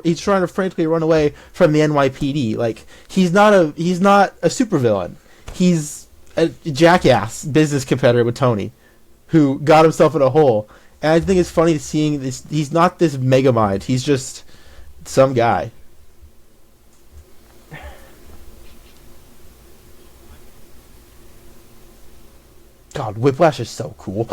he's trying to frantically run away from the NYPD. Like he's not a supervillain. He's a jackass business competitor with Tony, who got himself in a hole. And I think it's funny seeing this. He's not this mega mind. He's just some guy. God, Whiplash is so cool.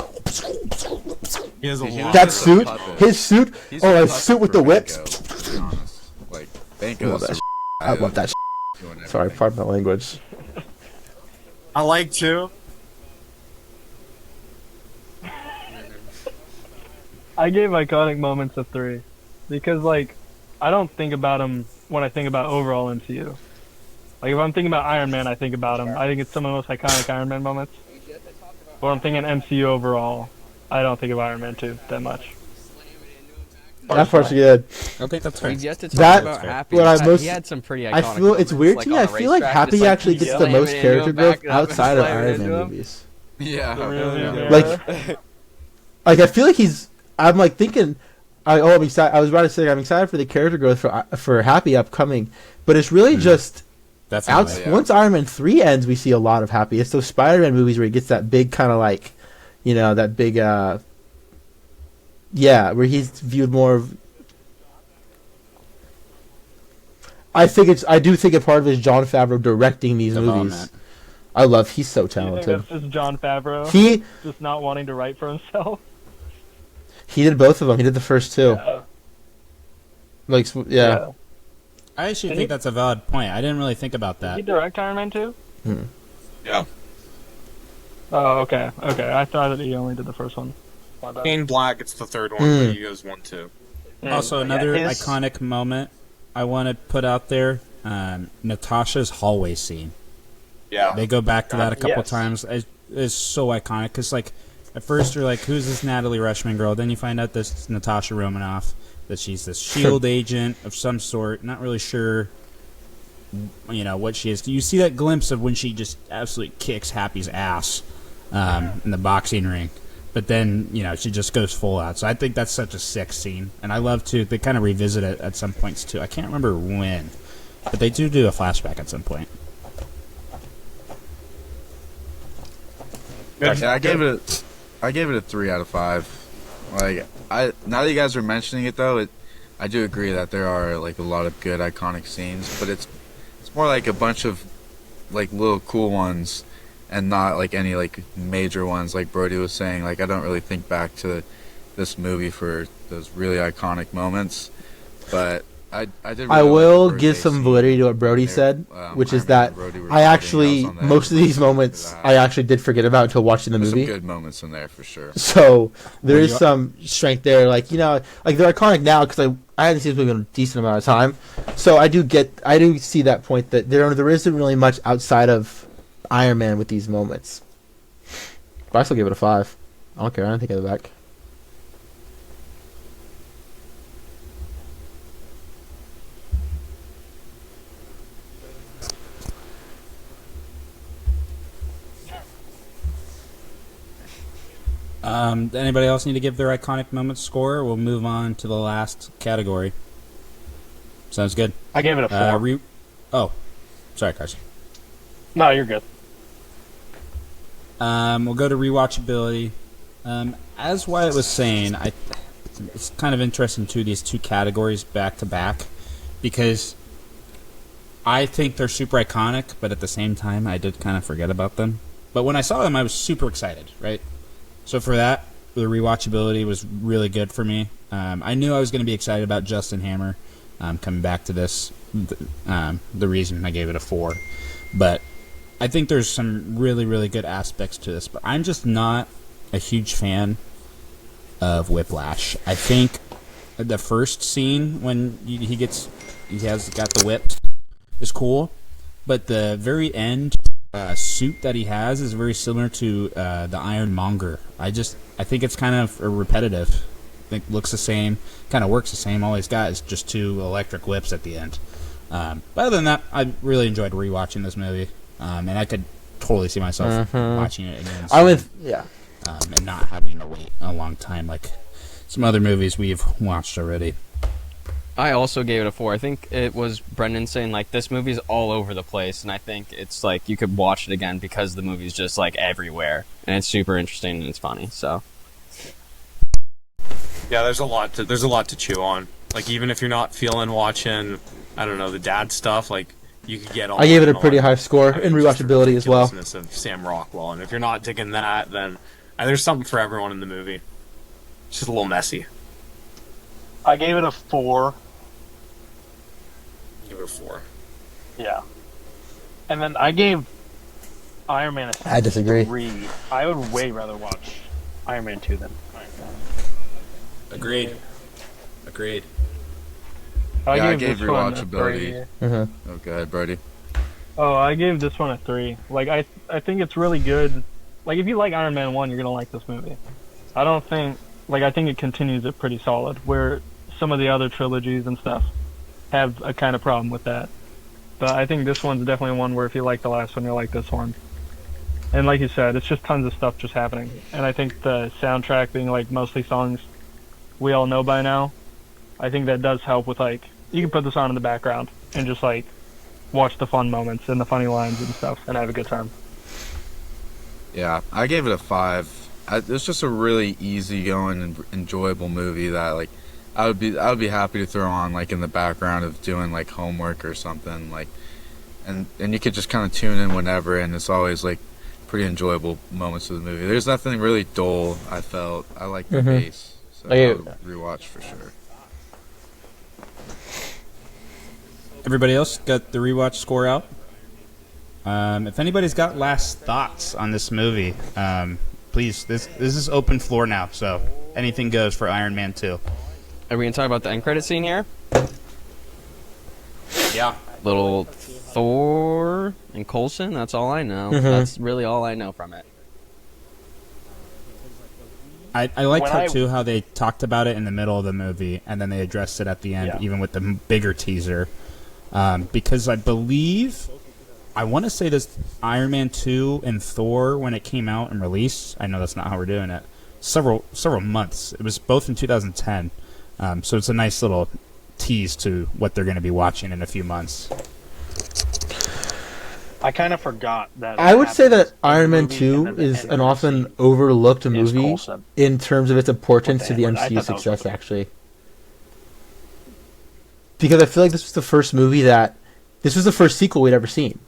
He has a He's lot. That just a suit, puppet. his suit, He's oh, a his puppet suit with for the whips. Banco, to be honest. Like Banco I love is that so I love that. doing Sorry, everything. pardon my language. I like too. I gave iconic moments a 3 because like I don't think about him when I think about overall MCU. Like if I'm thinking about Iron Man, I think about him. I think it's some of the most iconic Iron Man moments. But when I'm thinking MCU overall, I don't think of Iron Man 2 that much. That part's good. I think that's fair. We just to talk That- about Happy. what I He most- had some pretty iconic I feel it's moments, weird like to me. on I the feel like racetrack, Happy just, like, actually gets the slamming most it into character him, growth backing up and outside of slamming Iron into Man him. movies. Yeah. Really? Like, I feel like I'm like thinking. I'm excited. I was about to say I'm excited for the character growth for Happy upcoming, but it's really just That's out. not yeah. Once Iron Man 3 ends, we see a lot of Happy. It's those Spider-Man movies where he gets that big kind of like, that big, where he's viewed more of. I do think a part of it is Jon Favreau directing these movies. He's so Do you think talented. that's just Jon Favreau He just not wanting to write for himself? did both of them. He did the first two. Like, yeah. I actually Did think he- that's a valid point. I didn't really think about Did he that. direct Iron Man 2? Yeah. Oh, okay. I thought that he only did the first one. My bad. Kane Black, it's the third one, Mm. but he goes 1-2. Also, another his- iconic moment I want to put out there: Natasha's hallway scene. Yeah. They go back to that a couple Yes. times. It's so iconic because, like, at first you're like, "Who's this Natalie Rushman girl?" Then you find out this is Natasha Romanoff, that she's this Shield agent of some sort. Not really sure, what she is. You see that glimpse of when she just absolutely kicks Happy's ass in the boxing ring, but then she just goes full out. So I think that's such a sick scene, and I love to. They kind of revisit it at some points too. I can't remember when, but they do a flashback at some point. Yeah, I gave it a 3 out of 5. Like now that you guys are mentioning it though, I do agree that there are like a lot of good iconic scenes, but it's more like a bunch of like little cool ones and not like any like major ones like Brody was saying. Like I don't really think back to this movie for those really iconic moments, but I did. I really like will the give birthday some scene validity to what Brody there, said, which is Iron Man that and Brody were I fighting. actually was on the most of edge these of moments that. I actually did forget about until watching the There's some movie. good moments in there for sure. So there Well, is some strength there. Like like they're iconic now because I hadn't seen this movie in a decent amount of time. So I do see that point that there isn't really much outside of Iron Man with these moments. But I still give it a 5. I don't care. I don't take it back. Anybody else need to give their iconic moment score? We'll move on to the last category. Sounds good. I gave it a 4. Sorry, Carson. No, you're good. We'll go to rewatchability. As Wyatt was saying, it's kind of interesting too, these two categories back to back, because I think they're super iconic, but at the same time, I did kind of forget about them. But when I saw them, I was super excited, right? So for that, the rewatchability was really good for me. I knew I was going to be excited about Justin Hammer coming back to this. The reason I gave it a 4, but I think there's some really, really good aspects to this, but I'm just not a huge fan of Whiplash. I think the first scene when he has got the whips is cool, but the very end suit that he has is very similar to the Ironmonger. I think it's kind of repetitive. I think looks the same, kind of works the same. All he's got is just 2 electric whips at the end. But other than that, I really enjoyed rewatching this movie, and I could totally see myself watching it again. And not having to wait a long time like some other movies we've watched already. I also gave it a 4. I think it was Brendan saying, like, this movie's all over the place, and I think it's, like, you could watch it again because the movie's just, like, everywhere, and it's super interesting and it's funny, so. Yeah, there's a lot to chew on. Like, even if you're not feeling watching, I don't know, the dad stuff, like, you could get all. I gave it a pretty high score in rewatchability as well. Of Sam Rockwell, and if you're not digging that, then there's something for everyone in the movie. It's just a little messy. I gave it a 4. Give it a 4. Yeah. And then I gave Iron Man a I disagree. 3. I would way rather watch Iron Man 2 than Iron Man. Agreed. I gave this one a rewatchability. 3. Oh, go ahead, Brody. Oh, I gave this one a 3. Like, I think it's really good. Like, if you like Iron Man 1, you're gonna like this movie. I think it continues it pretty solid, where some of the other trilogies and stuff have a kind of problem with that. But I think this one's definitely one where if you like the last one, you'll like this one. And like you said, it's just tons of stuff just happening. And I think the soundtrack being, like, mostly songs we all know by now, I think that does help with, like, you can put this on in the background and just, like, watch the fun moments and the funny lines and stuff and have a good time. Yeah, I gave it a 5. It's just a really easygoing and enjoyable movie that, like, I would be happy to throw on, like, in the background of doing, like, homework or something, like, and you could just kind of tune in whenever, and it's always, like, pretty enjoyable moments of the movie. There's nothing really dull. I felt I like the bass, so I would rewatch for sure. Everybody else got the rewatch score out? If anybody's got last thoughts on this movie, please, this is open floor now, so anything goes for Iron Man 2. Are we going to talk about the end credit scene here? Yeah. Little Thor and Coulson, that's all I know. That's really all I know from it. I liked too, how they talked about it in the middle of the movie, and then they addressed it at the end, even with the bigger teaser. Because I believe, I want to say this Iron Man 2 and Thor, when it came out and released, I know that's not how we're doing it, several months. It was both in 2010. So it's a nice little tease to what they're going to be watching in a few months. I kind of forgot that. I would say that Iron Man 2 is an often overlooked movie in terms of its importance to the MCU success, actually. Because I feel like this was the first movie this was the first sequel we'd ever seen.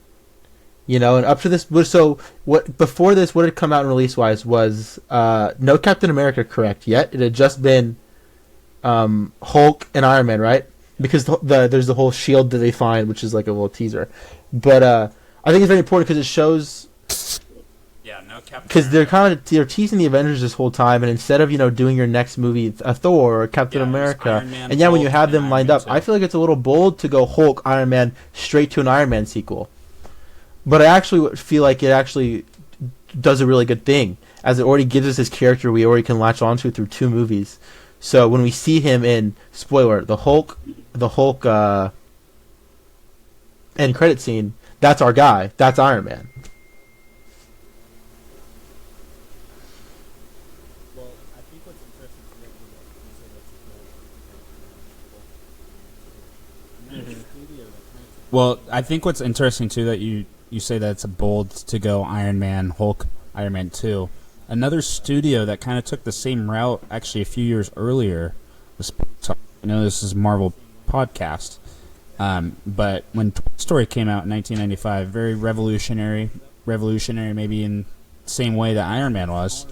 You know, and up to this, before this, what had come out release-wise was no Captain America, correct, yet. It had just been Hulk and Iron Man, right? Because there's the whole shield that they find, which is like a little teaser. But I think it's very important because it shows. Yeah, no Captain. Because they're teasing the Avengers this whole time, and instead of doing your next movie a Thor or Captain America, Man, and when you Hulk, have them lined up, 2. I feel like it's a little bold to go Hulk, Iron Man straight to an Iron Man sequel. But I actually feel like it actually does a really good thing, as it already gives us this character we already can latch onto through 2 movies. So when we see him in, spoiler, the Hulk end credit scene, that's our guy. That's Iron Man. Well, I think what's interesting too, that you say that it's a bold to go Iron Man, Hulk, Iron Man 2. Another studio that kind of took the same route, actually a few years earlier, I know this is Marvel podcast, but when Toy Story came out in 1995, very revolutionary maybe in the same way that Iron Man was.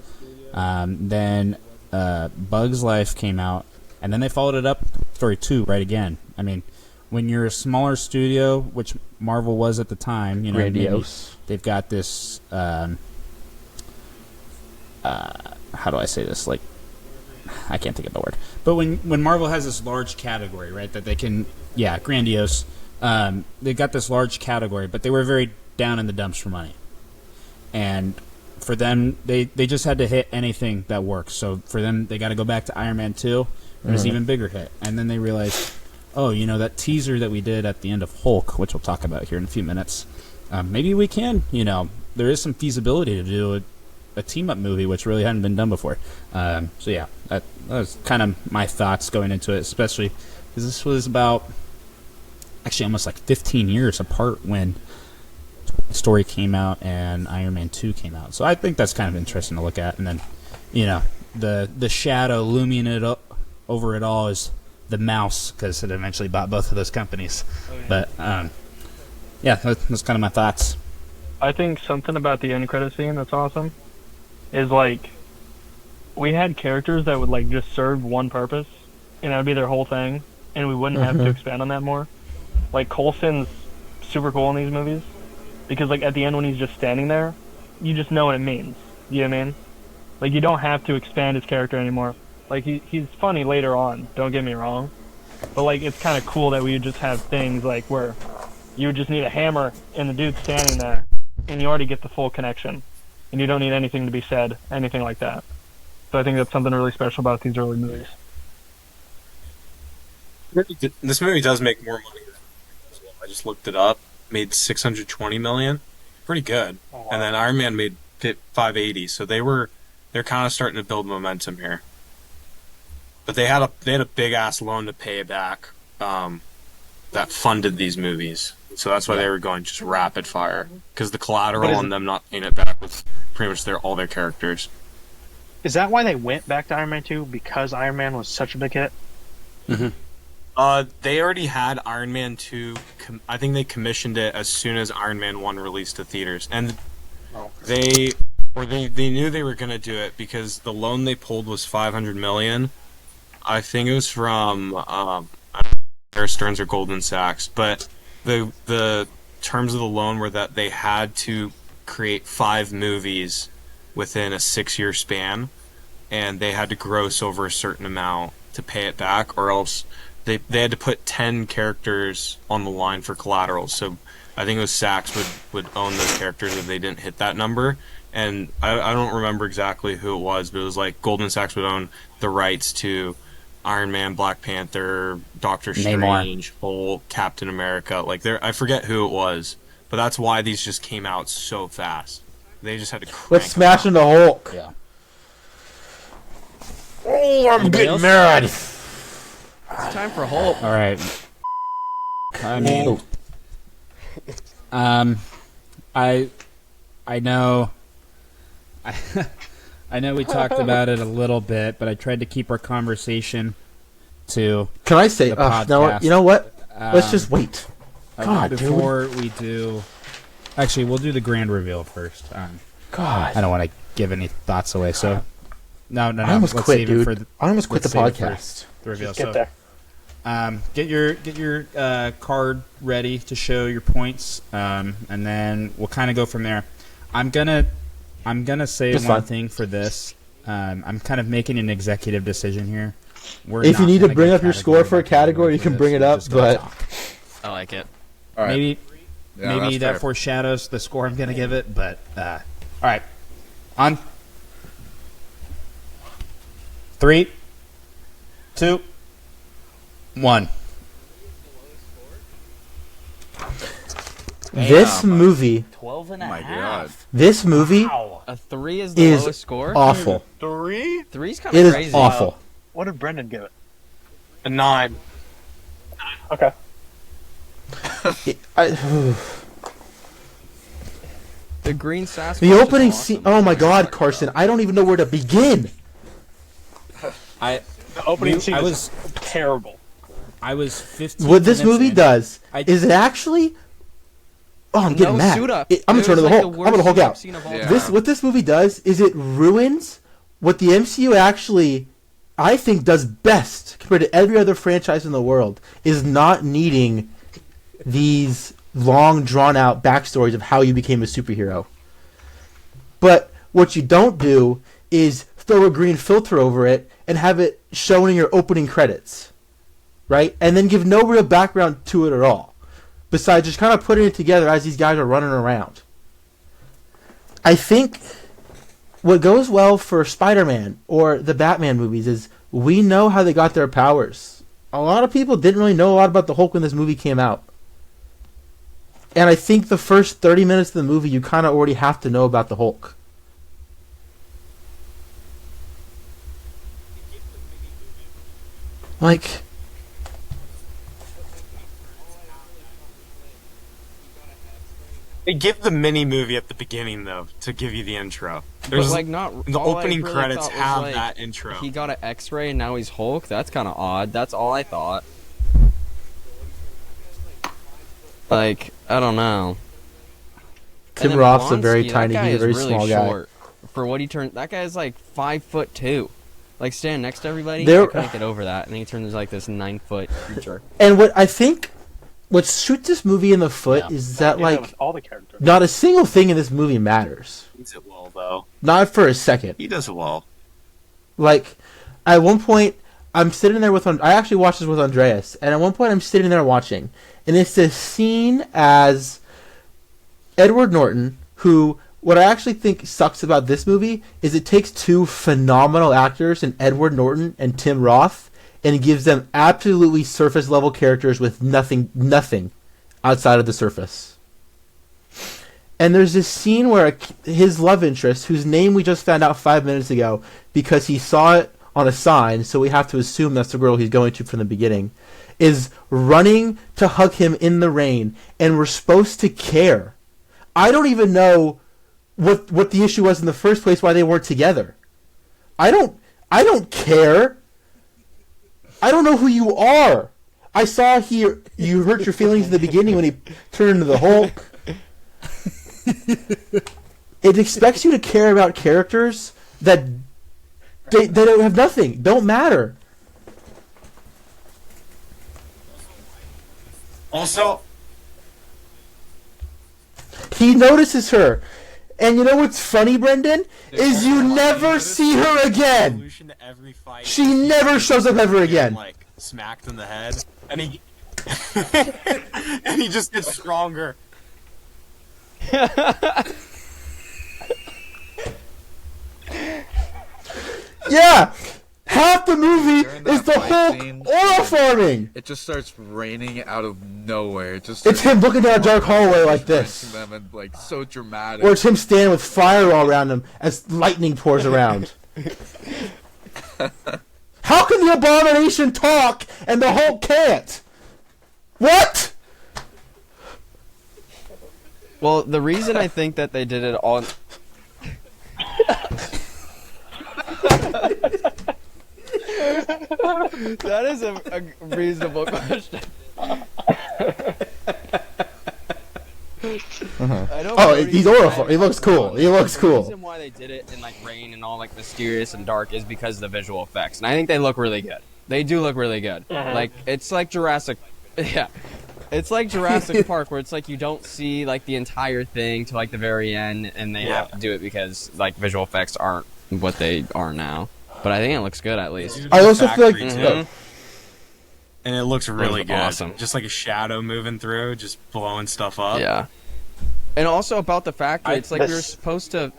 Then Bug's Life came out, and then they followed it up with Story 2 right again. I mean, when you're a smaller studio, which Marvel was at the time, you know, Grandiose. they've got this. How do I say this? Like, I can't think of the word. But when Marvel has this large category, right, that they can, grandiose. They got this large category, but they were very down in the dumps for money. And for them, they just had to hit anything that works. So for them, they got to go back to Iron Man 2. It was an even bigger hit. And then they realized, oh, you know, that teaser that we did at the end of Hulk, which we'll talk about here in a few minutes, maybe we can, you know, there is some feasibility to do a team-up movie, which really hadn't been done before. So yeah, that was kind of my thoughts going into it, especially because this was about actually almost like 15 years apart when the story came out and Iron Man 2 came out. So I think that's kind of interesting to look at. And then, you know, the shadow looming over it all is the mouse, because it eventually bought both of those companies. Oh, yeah. But yeah, that's kind of my thoughts. I think something about the end credit scene that's awesome is, like, we had characters that would, like, just serve one purpose, and that would be their whole thing, and we wouldn't have to expand on that more. Like, Coulson's super cool in these movies, because, like, at the end when he's just standing there, you just know what it means. You know what I mean? Like, you don't have to expand his character anymore. Like, he's funny later on, don't get me wrong, but, like, it's kind of cool that we would just have things, like, where you would just need a hammer, and the dude's standing there, and you already get the full connection. And you don't need anything to be said, anything like that. So I think that's something really special about these early movies. This movie does make more money than as well. I just looked it up. Made $620 million. Pretty good. Oh, wow. And then Iron Man made $580. So they're kind of starting to build momentum here. But they had a big ass loan to pay back that funded these movies. So that's why they were going just rapid fire, because the collateral and them not paying it back was pretty much all their characters. Is that why they went back to Iron Man 2? Because Iron Man was such a big hit? Mm-hmm. They already had Iron Man 2. I think they commissioned it as soon as Iron Man 1 released to theaters, and they knew they were going to do it because the loan they pulled was $500 million. I think it was from Bear Stearns or Goldman Sachs, but the terms of the loan were that they had to create 5 movies within a 6-year span, and they had to gross over a certain amount to pay it back, or else they had to put 10 characters on the line for collateral. So I think it was Sachs would own those characters if they didn't hit that number. And I don't remember exactly who it was, but it was like Goldman Sachs would own the rights to Iron Man, Black Panther, Doctor Strange, Hulk, Captain America. Like, I forget who it was, but that's why these just came out so fast. They just had to crank. Let's smash into Hulk. Yeah. Oh, I'm getting mad. It's time for Hulk. All right. I mean, I know. I know we talked about it a little bit, but I tried to keep our conversation to. Can I say? No, you know what? Let's just wait. God, before we do, actually, we'll do the grand reveal first. God, I don't want to give any thoughts away. So, no. I almost let's quit, save dude. it for the, I almost quit the podcast. The reveal. Just get there. Get your card ready to show your points, and then we'll kind of go from there. I'm gonna say one thing for this. I'm kind of making an executive decision here. If you need to bring up your score for a category, you can bring it up. But I like it. All right. Maybe that foreshadows the score I'm gonna give it. But all right, on 3, 2, 1. This movie, 12 and a my half. God. this movie A 3 is the lowest score? awful. 3? 3's kind It of crazy. is awful. What did Brendan give it? A 9. Okay. The green Sasquatch. The opening is awesome. scene. Oh my God, Carson! I don't even know where to begin. The opening scene I was terrible. I was 15. What this minutes movie in. does is it actually. Oh, I'm getting No mad. suit up. I'm gonna It turn to was the like Hulk. the I'm gonna worst Hulk suit up out. scene of all Yeah. time. What this movie does is it ruins what the MCU actually I think does best compared to every other franchise in the world is not needing these long drawn out backstories of how you became a superhero. But what you don't do is throw a green filter over it and have it shown in your opening credits, right? And then give no real background to it at all, besides just kind of putting it together as these guys are running around. I think what goes well for Spider-Man or the Batman movies is we know how they got their powers. A lot of people didn't really know a lot about the Hulk when this movie came out. And I think the first 30 minutes of the movie, you kind of already have to know about the Hulk. Like, Give the mini movie at the beginning though to give you the intro. There's like not the all opening I really credits thought was, have like, that intro. He got an X-ray and now he's Hulk. That's kind of odd. That's all I thought. Like, I don't know. Tim And then Roth's a very Blonsky, tiny, that guy he's a very is really small guy. short. For what he turned, that guy's like 5'2". Like standing next to everybody, There- I couldn't get over that. And then he turns like this 9-foot creature. And what I think, what shoots this movie in the foot is that, like, with all the characters. not a single thing in this movie matters. He does it well though. Not for a second. He does it well. Like, at one point, I'm sitting there with... I actually watched this with Andreas, and at one point I'm sitting there watching, and it's this scene as Edward Norton, who... What I actually think sucks about this movie is it takes two phenomenal actors in Edward Norton and Tim Roth and gives them absolutely surface-level characters with nothing outside of the surface. And there's this scene where his love interest, whose name we just found out 5 minutes ago because he saw it on a sign, so we have to assume that's the girl he's going to from the beginning, is running to hug him in the rain, and we're supposed to care. I don't even know what the issue was in the first place, why they weren't together. I don't care. I don't know who you are. I saw here you hurt your feelings in the beginning when he turned into the Hulk. It expects you to care about characters that they don't have nothing, don't matter. Also, He notices her. And you know what's funny, Brendan? Is you never see her again. solution to every fight. She never shows up ever again. Like smacked in the head, and he and he just gets stronger. Yeah! Half the movie During that is the fight Hulk scene, oil farming! It just starts raining out of nowhere. It just It's him looking down a dark hallway like this. them and like so dramatic. Or it's him standing with fire all around him as lightning pours around. How can the Abomination talk and the Hulk can't? What? Well, the reason I think that they did it all. That is a reasonable question. I don't Oh, know he's what oil farming. He looks cool. He looks The cool. reason why they did it in like rain and all like mysterious and dark is because of the visual effects, and I think they look really good. They do look really good. Like it's like Jurassic, yeah. It's like Jurassic Park, where it's like you don't see like the entire thing to like the very end, and they have to do it because like visual effects aren't what they are now. But I think it looks good at least. I also feel like... Factory, too. Mhm. And it looks really good. Awesome. Just like a shadow moving through, just blowing stuff up. Yeah. And also about the factory, it's like this- you're supposed to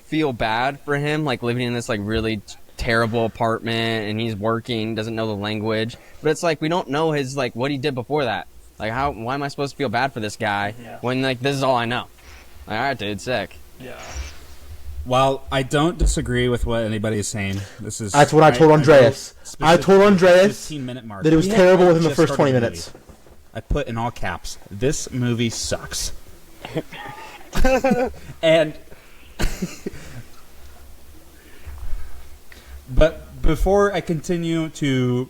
feel bad for him, like living in this like really terrible apartment, and he's working, doesn't know the language. But it's like we don't know his like what he did before that. Like why am I supposed to feel bad for this guy when like this is all I know? Like, all right, dude, sick. Yeah. While I don't disagree with what anybody is saying, this is That's what I told Andreas. I told Andreas 15-minute mark. that it was Yeah, terrible I within the just first started 20 the minutes. movie. I put in all caps, this movie sucks. And but before I continue to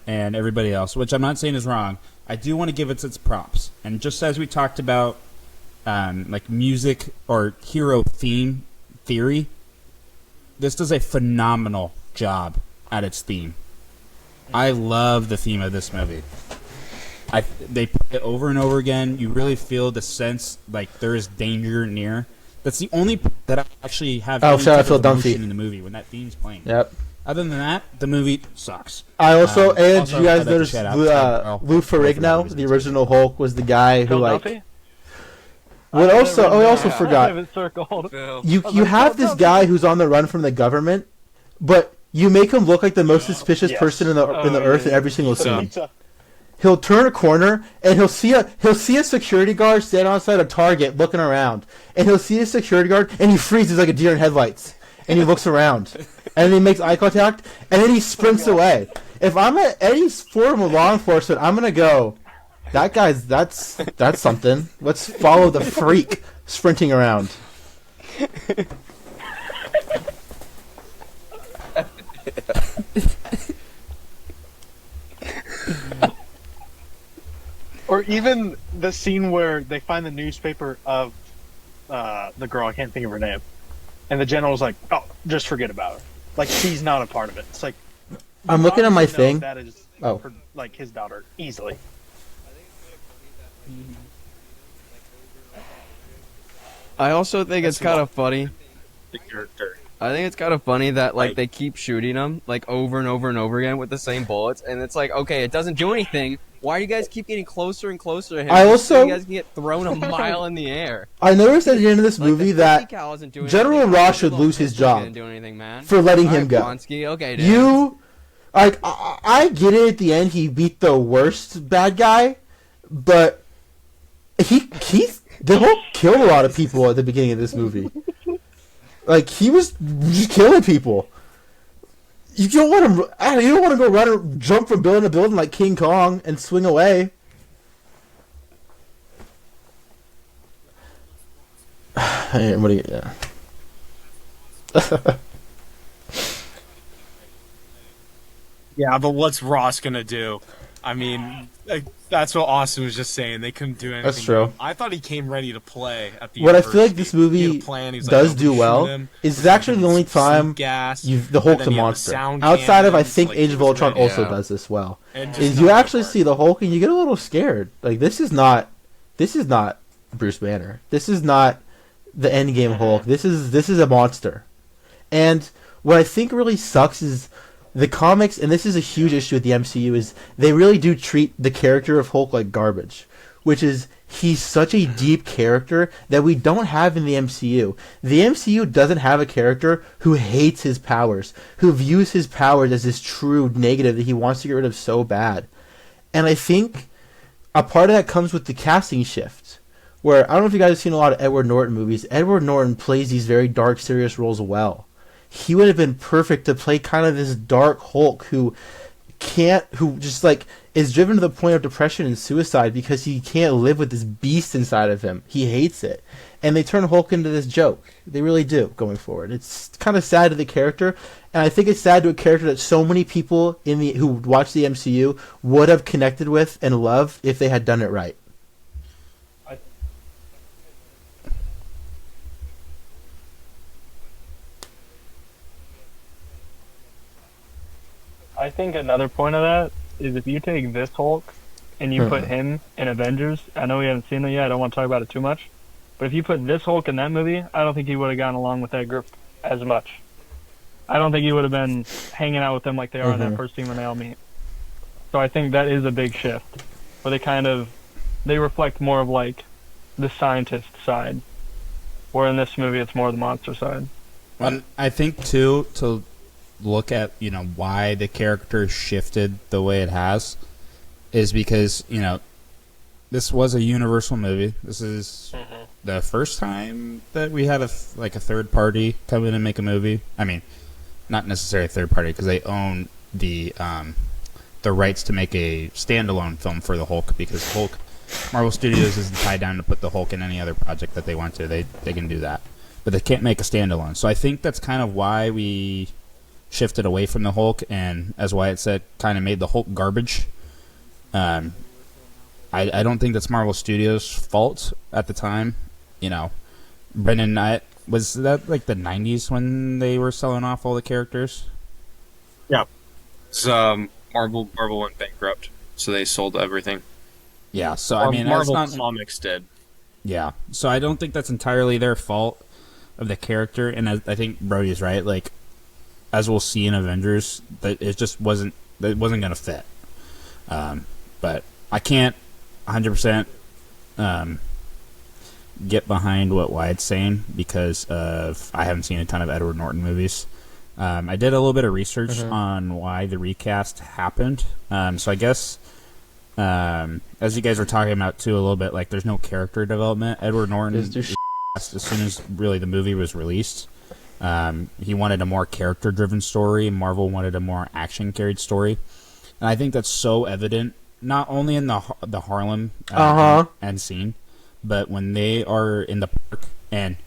and everybody else, which I'm not saying is wrong, I do want to give it its props. And just as we talked about like music or hero theme theory, this does a phenomenal job at its theme. I love the theme of this movie. They play it over and over again. You really feel the sense like there is danger near. That's the only that I actually have any shout out type Phil of emotion Dunphy in the movie when that theme's playing. Yep. Other than that, the movie sucks. I also, and also, did you guys I'd like to notice shout out Lou Ferrigno, the original Hulk, was the guy who like. Philadelphia? What also? Oh, I also I forgot. have it circled. You have this guy who's on the run from the government, but you make him look like the most suspicious person in the earth in every single scene. He'll turn a corner and he'll see a security guard standing outside a Target looking around, and he'll see a security guard and he freezes like a deer in headlights, and he looks around, and then he makes eye contact, and then he sprints away. If I'm at any form of law enforcement, I'm gonna go. That's something. Let's follow the freak sprinting around. Or even the scene where they find the newspaper of the girl, I can't think of her name, and the general's like, "Oh, just forget about her." Like she's not a part of it. It's like I'm looking at my obviously knows thing. That is her, like his daughter easily. I also think it's kind of funny. The character. I think it's kind of funny that like they keep shooting him like over and over and over again with the same bullets, and it's like, okay, it doesn't do anything. Why do you guys keep getting closer and closer to him? I also- You guys can get thrown a mile in the air. I noticed at the end of this Like, movie the that 50 cal isn't doing General anything. Ross The should little lose his pistol job didn't do anything, man. for letting him Alright, go. Blonsky, okay, dude. I get it. At the end, he beat the worst bad guy, but the Hulk killed a lot of people at the beginning of this movie. Like he was just killing people. You don't want to. You don't want to go run or jump from building to building like King Kong and swing away. Hey, what do you? Yeah. Yeah, but what's Ross gonna do? I mean, like, that's what Austin was just saying. They couldn't do anything. That's true. I thought he came ready to play at the What I feel like university. this He movie had a plan. He's like, does "Oh, do we well shoot him. is actually the only time Gas, the Hulk's a monster. Outside of I think Age of Ultron also does this well. And just Is you not actually apart. see the Hulk and you get a little scared. Like this is not Bruce Banner. This is not the Endgame Hulk. This is a monster. And what I think really sucks is the comics, and this is a huge issue with the MCU, is they really do treat the character of Hulk like garbage. Which is, he's such a deep character that we don't have in the MCU. The MCU doesn't have a character who hates his powers, who views his powers as this true negative that he wants to get rid of so bad. And I think a part of that comes with the casting shift. Where, I don't know if you guys have seen a lot of Edward Norton movies. Edward Norton plays these very dark, serious roles well. He would have been perfect to play kind of this dark Hulk who just like is driven to the point of depression and suicide because he can't live with this beast inside of him. He hates it. And they turn Hulk into this joke. They really do going forward. It's kind of sad to the character, and I think it's sad to a character that so many people who watch the MCU would have connected with and loved if they had done it right. I think another point of that is if you take this Hulk and you put him in Avengers, I know we haven't seen it yet, I don't want to talk about it too much, but if you put this Hulk in that movie, I don't think he would have gotten along with that group as much. I don't think he would have been hanging out with them like they are in that first scene when they all meet. So I think that is a big shift, where they reflect more of like the scientist side, where in this movie it's more the monster side. And I think too, to look at why the character shifted the way it has is because this was a Universal movie. This is the first time that we had a third party come in and make a movie. I mean, not necessarily a third party because they own the rights to make a standalone film for the Hulk, because Marvel Studios isn't tied down to put the Hulk in any other project that they want to. They can do that, but they can't make a standalone. So I think that's kind of why we shifted away from the Hulk, and as Wyatt said, kind of made the Hulk garbage. I don't think that's Marvel Studios' fault at the time. Brendan, was that like the 90s when they were selling off all the characters? Yeah. Marvel went bankrupt, so they sold everything. Yeah, so Or I mean, Marvel that's not, Comics did. yeah, so I don't think that's entirely their fault of the character, and I think Brody's right. Like, as we'll see in Avengers, that it just wasn't gonna fit. But I can't 100% get behind what Wyatt's saying because I haven't seen a ton of Edward Norton movies. I did a little bit of research on why the recast happened. So I guess, as you guys were talking about too a little bit, like there's no character development. Edward Norton, as soon as really the movie was released, he wanted a more character-driven story. Marvel wanted a more action-carried story, and I think that's so evident not only in the Harlem end scene, but when they are in the park. And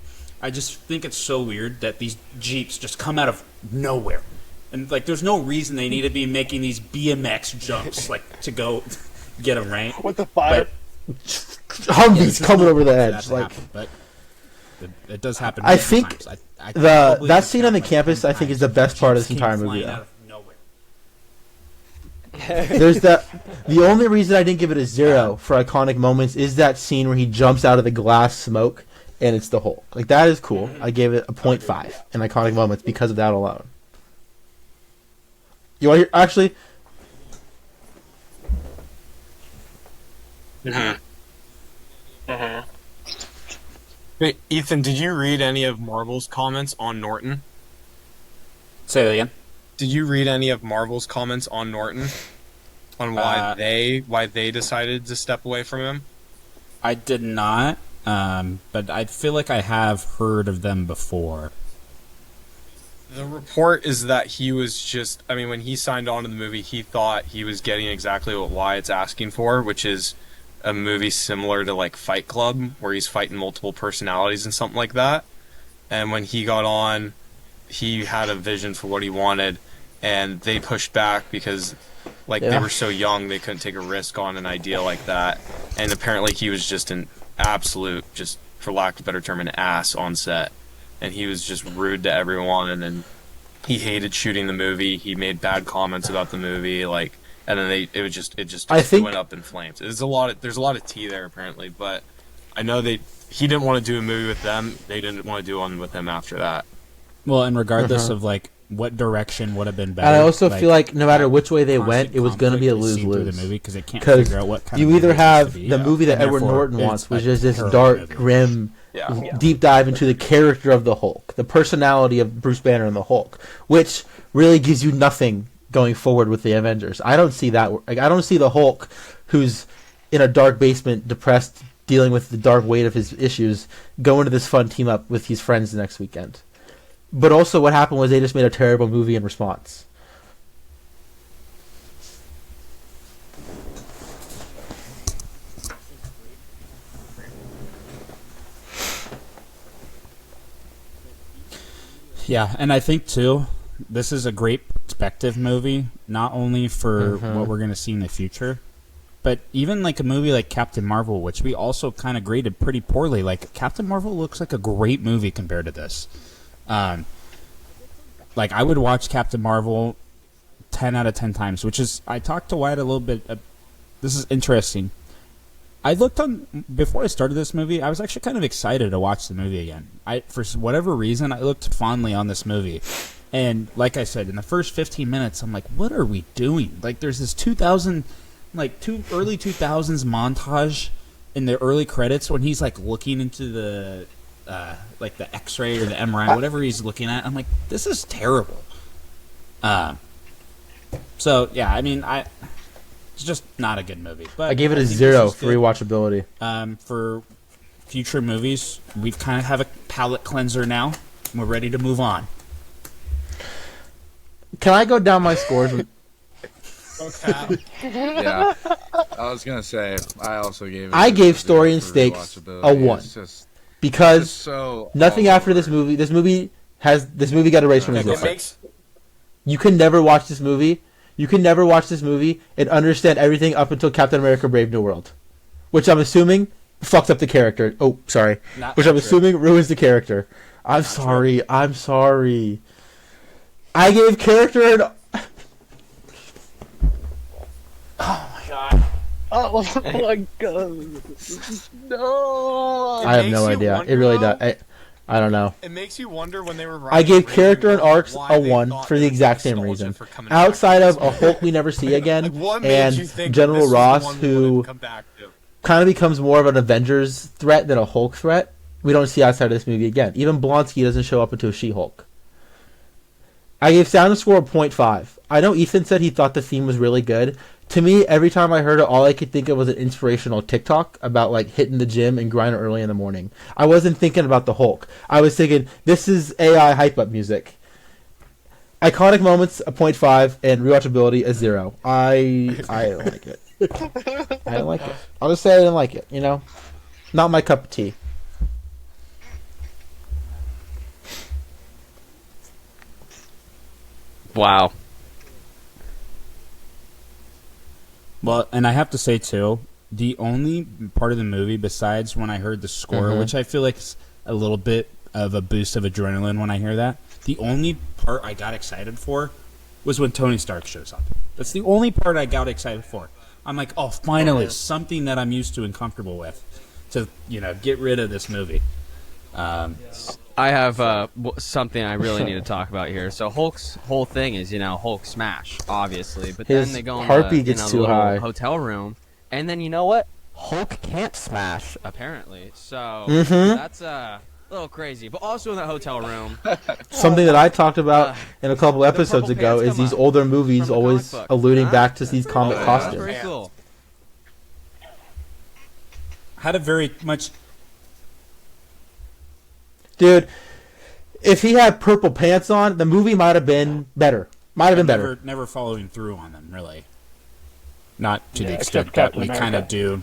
I just think it's so weird that these Jeeps just come out of nowhere. And, like, there's no reason they need to be making these BMX jumps, like, to go get them, right? With the fire. Humvee's coming over the edge. Like, happen, but it does happen. I think times. that scene on the campus, I think, is the best part of this entire movie. There's that. The only reason I didn't give it a 0 for iconic moments is that scene where he jumps out of the glass smoke and it's the Hulk. Like, that is cool. I gave it a 0.5 in iconic moments because of that alone. You want to hear? Actually, Wait, Ethan, did you read any of Marvel's comments on Norton? Say that again. Did you read any of Marvel's comments on Norton? On why they decided to step away from him? I did not, but I feel like I have heard of them before. The report is that he was just, I mean, when he signed on to the movie, he thought he was getting exactly what Wyatt's asking for, which is a movie similar to, like, Fight Club, where he's fighting multiple personalities and something like that. And when he got on, he had a vision for what he wanted, and they pushed back because, like, they were so young, they couldn't take a risk on an idea like that. And apparently he was just an absolute, just for lack of a better term, an ass on set. And he was just rude to everyone, and then he hated shooting the movie. He made bad comments about the movie, like, and then it went up in flames. There's a lot of tea there apparently, but I know he didn't want to do a movie with them. They didn't want to do one with him after that. Well, and regardless of, like, what direction would have been better, and I also feel like no matter which way they went, it was going to be a lose-lose. The movie because they can't figure out what kind you of either movie have be, the movie that Edward Norton wants, which is this dark, grim, deep dive into the character of the Hulk, the personality of Bruce Banner and the Hulk, which really gives you nothing going forward with the Avengers. I don't see that. Like, I don't see the Hulk who's in a dark basement, depressed, dealing with the dark weight of his issues, going to this fun team up with his friends next weekend. But also what happened was they just made a terrible movie in response. Yeah, and I think, too, this is a great perspective movie, not only for what we're going to see in the future, but even like a movie like Captain Marvel, which we also kind of graded pretty poorly. Like, Captain Marvel looks like a great movie compared to this. Like, I would watch Captain Marvel 10 out of 10 times, which is, I talked to Wyatt a little bit. This is interesting. I looked on, before I started this movie, I was actually kind of excited to watch the movie again. For whatever reason, I looked fondly on this movie. And like I said, in the first 15 minutes, I'm like, what are we doing? Like, there's this early 2000s montage in the early credits when he's, like, looking into the, like, the X-ray or the MRI, whatever he's looking at. I'm like, this is terrible. So, yeah, I mean, it's just not a good movie. But I gave it a 0 for rewatchability. For future movies, we kind of have a palate cleanser now. We're ready to move on. Can I go down my scores? Yeah, I was gonna say I also gave it. I gave Story and for Stakes rewatchability. a 1 Because because nothing after this movie. This movie got erased from existence. You can never watch this movie. You can never watch this movie and understand everything up until Captain America: Brave New World, which I'm assuming fucked up the character. Oh, sorry. Which I'm assuming ruins the character. I'm sorry. I gave character Oh my god. Oh my god. No. I have no idea. wonder, It really though. does. I don't know. It makes you wonder when they were. I gave writing character and Rewatch arcs why a they 1 thought for it the was exact same nostalgia reason. for coming back Outside to of this a movie. Hulk we never see again, Like, what made and you think General this was the Ross, one we wanted who to come back to? kind of becomes more of an Avengers threat than a Hulk threat, we don't see outside of this movie again. Even Blonsky doesn't show up until She-Hulk. I gave sound and score a 0.5. I know Ethan said he thought the theme was really good. To me, every time I heard it, all I could think of was an inspirational TikTok about like hitting the gym and grinding early in the morning. I wasn't thinking about the Hulk. I was thinking, this is AI hype-up music. Iconic moments, a 0.5, and rewatchability, a 0. I don't like it. I don't like it. I'll just say I didn't like it, you know? Not my cup of tea. Wow. Well, and I have to say, too, the only part of the movie, besides when I heard the score, which I feel like is a little bit of a boost of adrenaline when I hear that, the only part I got excited for was when Tony Stark shows up. That's the only part I got excited for. I'm like, oh, finally, something that I'm used to and comfortable with to, get rid of this movie. I have something I really need to talk about here. So Hulk's whole thing is, Hulk smash, obviously. But His then they go in heartbeat the, gets the too little high. hotel room, and then you know what? Hulk can't smash, apparently. So that's a little crazy. But also in that hotel room, Something that I talked about in a couple episodes purple ago pants is come these up older movies from the always comic book. alluding Huh? back to these comic that's costumes. pretty cool. Had a very much... Dude, if he had purple pants on, the movie might have been better. Might have been better. Never following through on them, really. Not to the except extent that Captain we America. kind of do.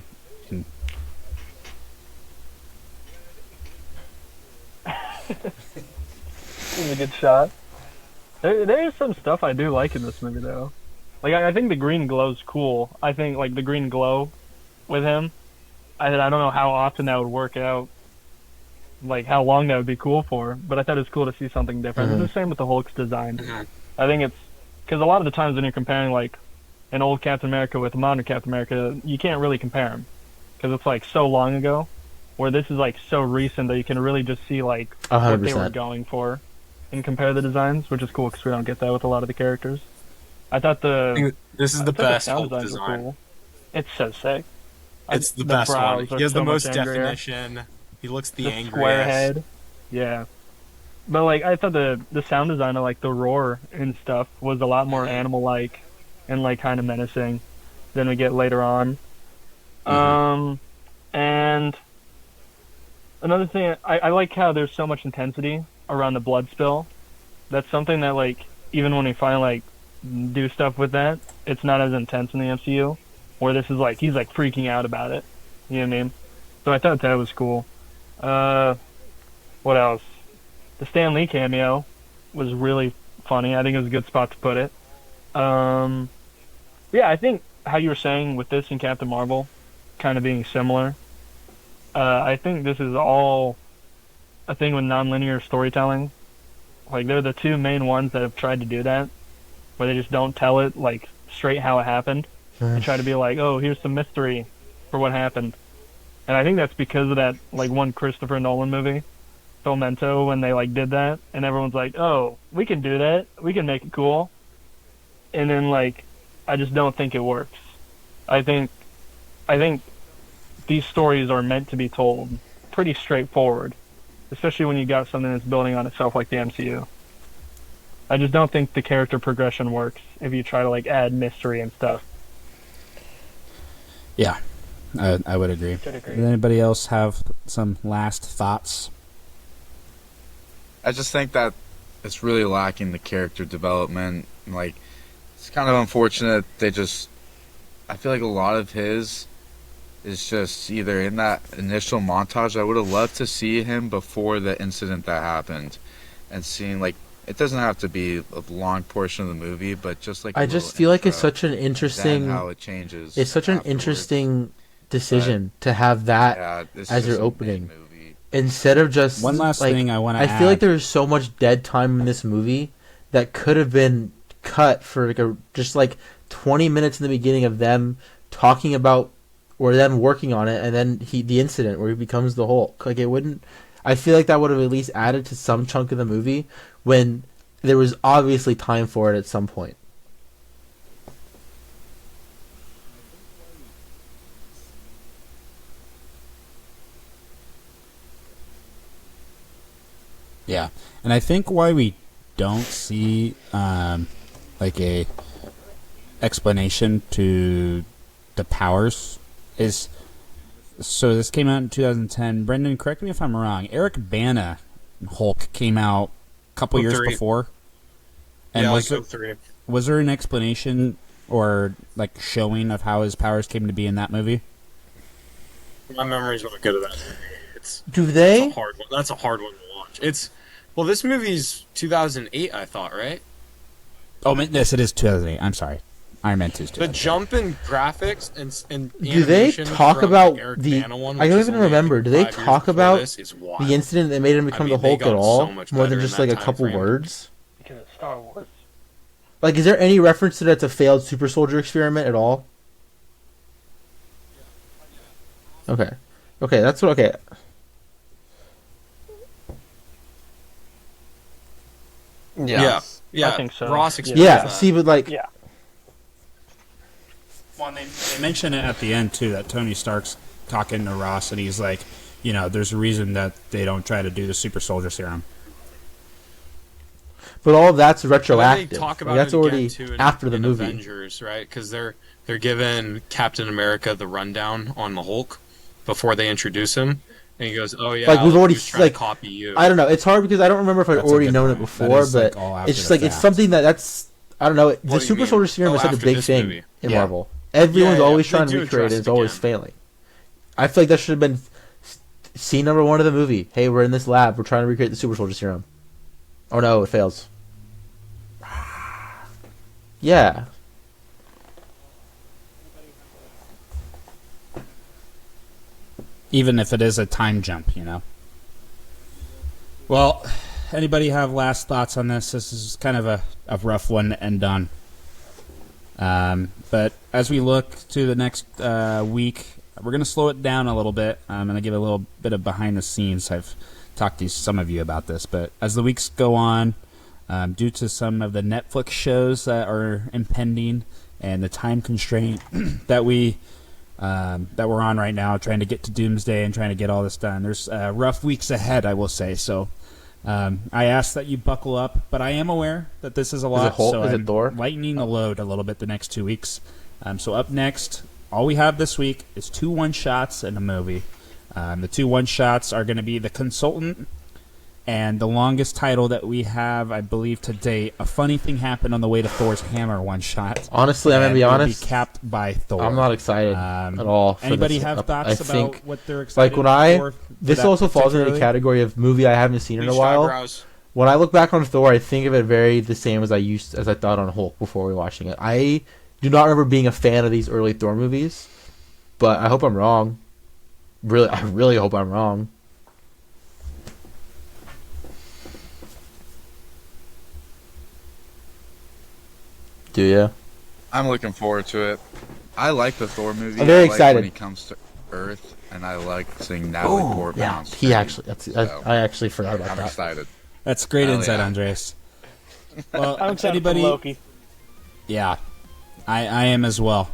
It's a good shot. There's some stuff I do like in this movie, though. Like, I think the green glow's cool. I think, like, the green glow with him, I don't know how often that would work out, like, how long that would be cool for, but I thought it was cool to see something different. It's the same with the Hulk's design. I think it's... Because a lot of the times when you're comparing, like, an old Captain America with a modern Captain America, you can't really compare them. Because it's, like, so long ago, where this is, like, so recent that you can really just see, like, what they were 100%. going for and compare the designs, which is cool because we don't get that with a lot of the characters. I thought This is the I thought best sound Hulk designs were design. cool. It's so sick. It's the best one. brows He are has the so most much angrier. definition. He looks the The angriest. square head. Yeah. But, like, I thought the sound design of, like, the roar and stuff was a lot more animal-like and, like, kind of menacing than we get later on. And another thing, I like how there's so much intensity around the blood spill. That's something that, like, even when we finally, like, do stuff with that, it's not as intense in the MCU, where this is, like, he's, like, freaking out about it. You know what I mean? So I thought that was cool. What else? The Stan Lee cameo was really funny. I think it was a good spot to put it. Yeah, I think how you were saying with this and Captain Marvel kind of being similar, I think this is all a thing with nonlinear storytelling. Like, they're the two main ones that have tried to do that, where they just don't tell it, like, straight how it happened. They try to be like, oh, here's some mystery for what happened. And I think that's because of that, like, one Christopher Nolan movie, Memento, when they, like, did that, and everyone's like, oh, we can do that, we can make it cool. And then, like, I just don't think it works. I think these stories are meant to be told pretty straightforward, especially when you got something that's building on itself like the MCU. I just don't think the character progression works if you try to, like, add mystery and stuff. Yeah, I would agree. Does anybody else have some last thoughts? I just think that it's really lacking the character development. Like, it's kind of unfortunate I feel like a lot of his is just either in that initial montage. I would have loved to see him before the incident that happened and seeing, like, it doesn't have to be a long portion of the movie, but just like I just feel like it's such an then interesting. how it changes. It's such an afterwards. interesting decision to have that Yeah, this as is your just a opening. main movie. instead of just One last like, thing I want to I add. feel like there's so much dead time in this movie that could have been cut for just 20 minutes in the beginning of them talking about or them working on it, and then the incident where he becomes the Hulk. Like, it wouldn't. I feel like that would have at least added to some chunk of the movie when there was obviously time for it at some point. Yeah, and I think why we don't see a explanation to the powers is, so this came out in 2010. Brendan, correct me if I'm wrong. Eric Bana Hulk came out a couple years before. And yeah, was, like 03. Was there an explanation or showing of how his powers came to be in that movie? My memory's not good at that. It's a hard one. That's a hard one to watch. Well, this movie's 2008, I thought, right? Oh, yes, it is 2008. I'm sorry. Iron Man 2 is 2008. The jump in graphics and do they talk about Eric the? Bana one, I don't even remember. Do they talk about the the incident that made him become the Hulk at all? So more than better just in a that couple time frame. words. Because it's Star Wars. Is there any reference to that it's a failed super soldier experiment at all? Okay, that's what. Okay. Yeah. I think so. Ross explains Yeah. that. See, but Yeah. Well, they mention it at the end, too, that Tony Stark's talking to Ross, and he's like, there's a reason that they don't try to do the super soldier serum. But all of that's retroactive. They talk about That's it already again, too, after the in movie. Avengers, right? Because they're giving Captain America the rundown on the Hulk before they introduce him, and he goes, "Oh yeah, We've already he was trying to copy you." I don't know. It's hard because I don't remember if I'd That's a already good known it point. before, That is, but all after it's just the it's fact. something that's I don't know. The do you super mean? soldier serum is such a After big this thing movie. in Yeah. Marvel. Everyone's Yeah, always they trying do to recreate address it. it It's always again. failing. I feel like that should have been scene number 1 of the movie. Hey, we're in this lab. We're trying to recreate the super soldier serum. Oh no, it fails. Yeah. Even if it is a time jump, Well, anybody have last thoughts on this? This is kind of a rough one to end on. But as we look to the next week, we're going to slow it down a little bit. I'm going to give a little bit of behind the scenes. I've talked to some of you about this, but as the weeks go on, due to some of the Netflix shows that are impending and the time constraint that we're on right now, trying to get to Doomsday and trying to get all this done, there's rough weeks ahead, I will say. So I ask that you buckle up, but I am aware that this is a lot, Hulk? so Is it I'm Thor? lightening the load a little bit the next 2 weeks. So up next, all we have this week is 2 one-shots and a movie. The 2 one-shots are going to be The Consultant and the longest title that we have, I believe, to date, A Funny Thing Happened on the Way to Thor's Hammer one-shot. Honestly, I'm going to be And honest. It'll be capped by Thor. I'm not excited at all. For Anybody this. have thoughts I about think, what they're excited when for? this that also falls into the particularly? category of movie I haven't seen in a Bleached while. eyebrows. When I look back on Thor, I think of it very the same as I thought on Hulk before we were watching it. I do not remember being a fan of these early Thor movies, but I hope I'm wrong. I really hope I'm wrong. Do you? I'm looking forward to it. I like the Thor movie. I'm very I like excited. when he comes to Earth, and I like seeing Natalie Portman on He screen. actually. I actually forgot about I'm that. excited. That's great Hell insight, yeah. Andres. Well, I'm excited for anybody? Loki. Yeah, I am as well.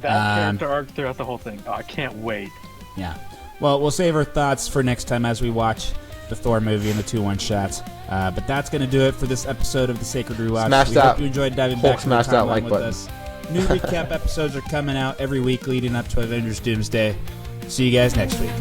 That character arc throughout the whole thing. Oh, I can't wait. Yeah. Well, we'll save our thoughts for next time as we watch the Thor movie and the 2 one-shots. But that's going to do it for this episode of the Sacred Rewatch. Smash we that hope you enjoyed diving Hulk back into the smash that timeline like with button. us. New recap episodes are coming out every week leading up to Avengers Doomsday. See you guys next week.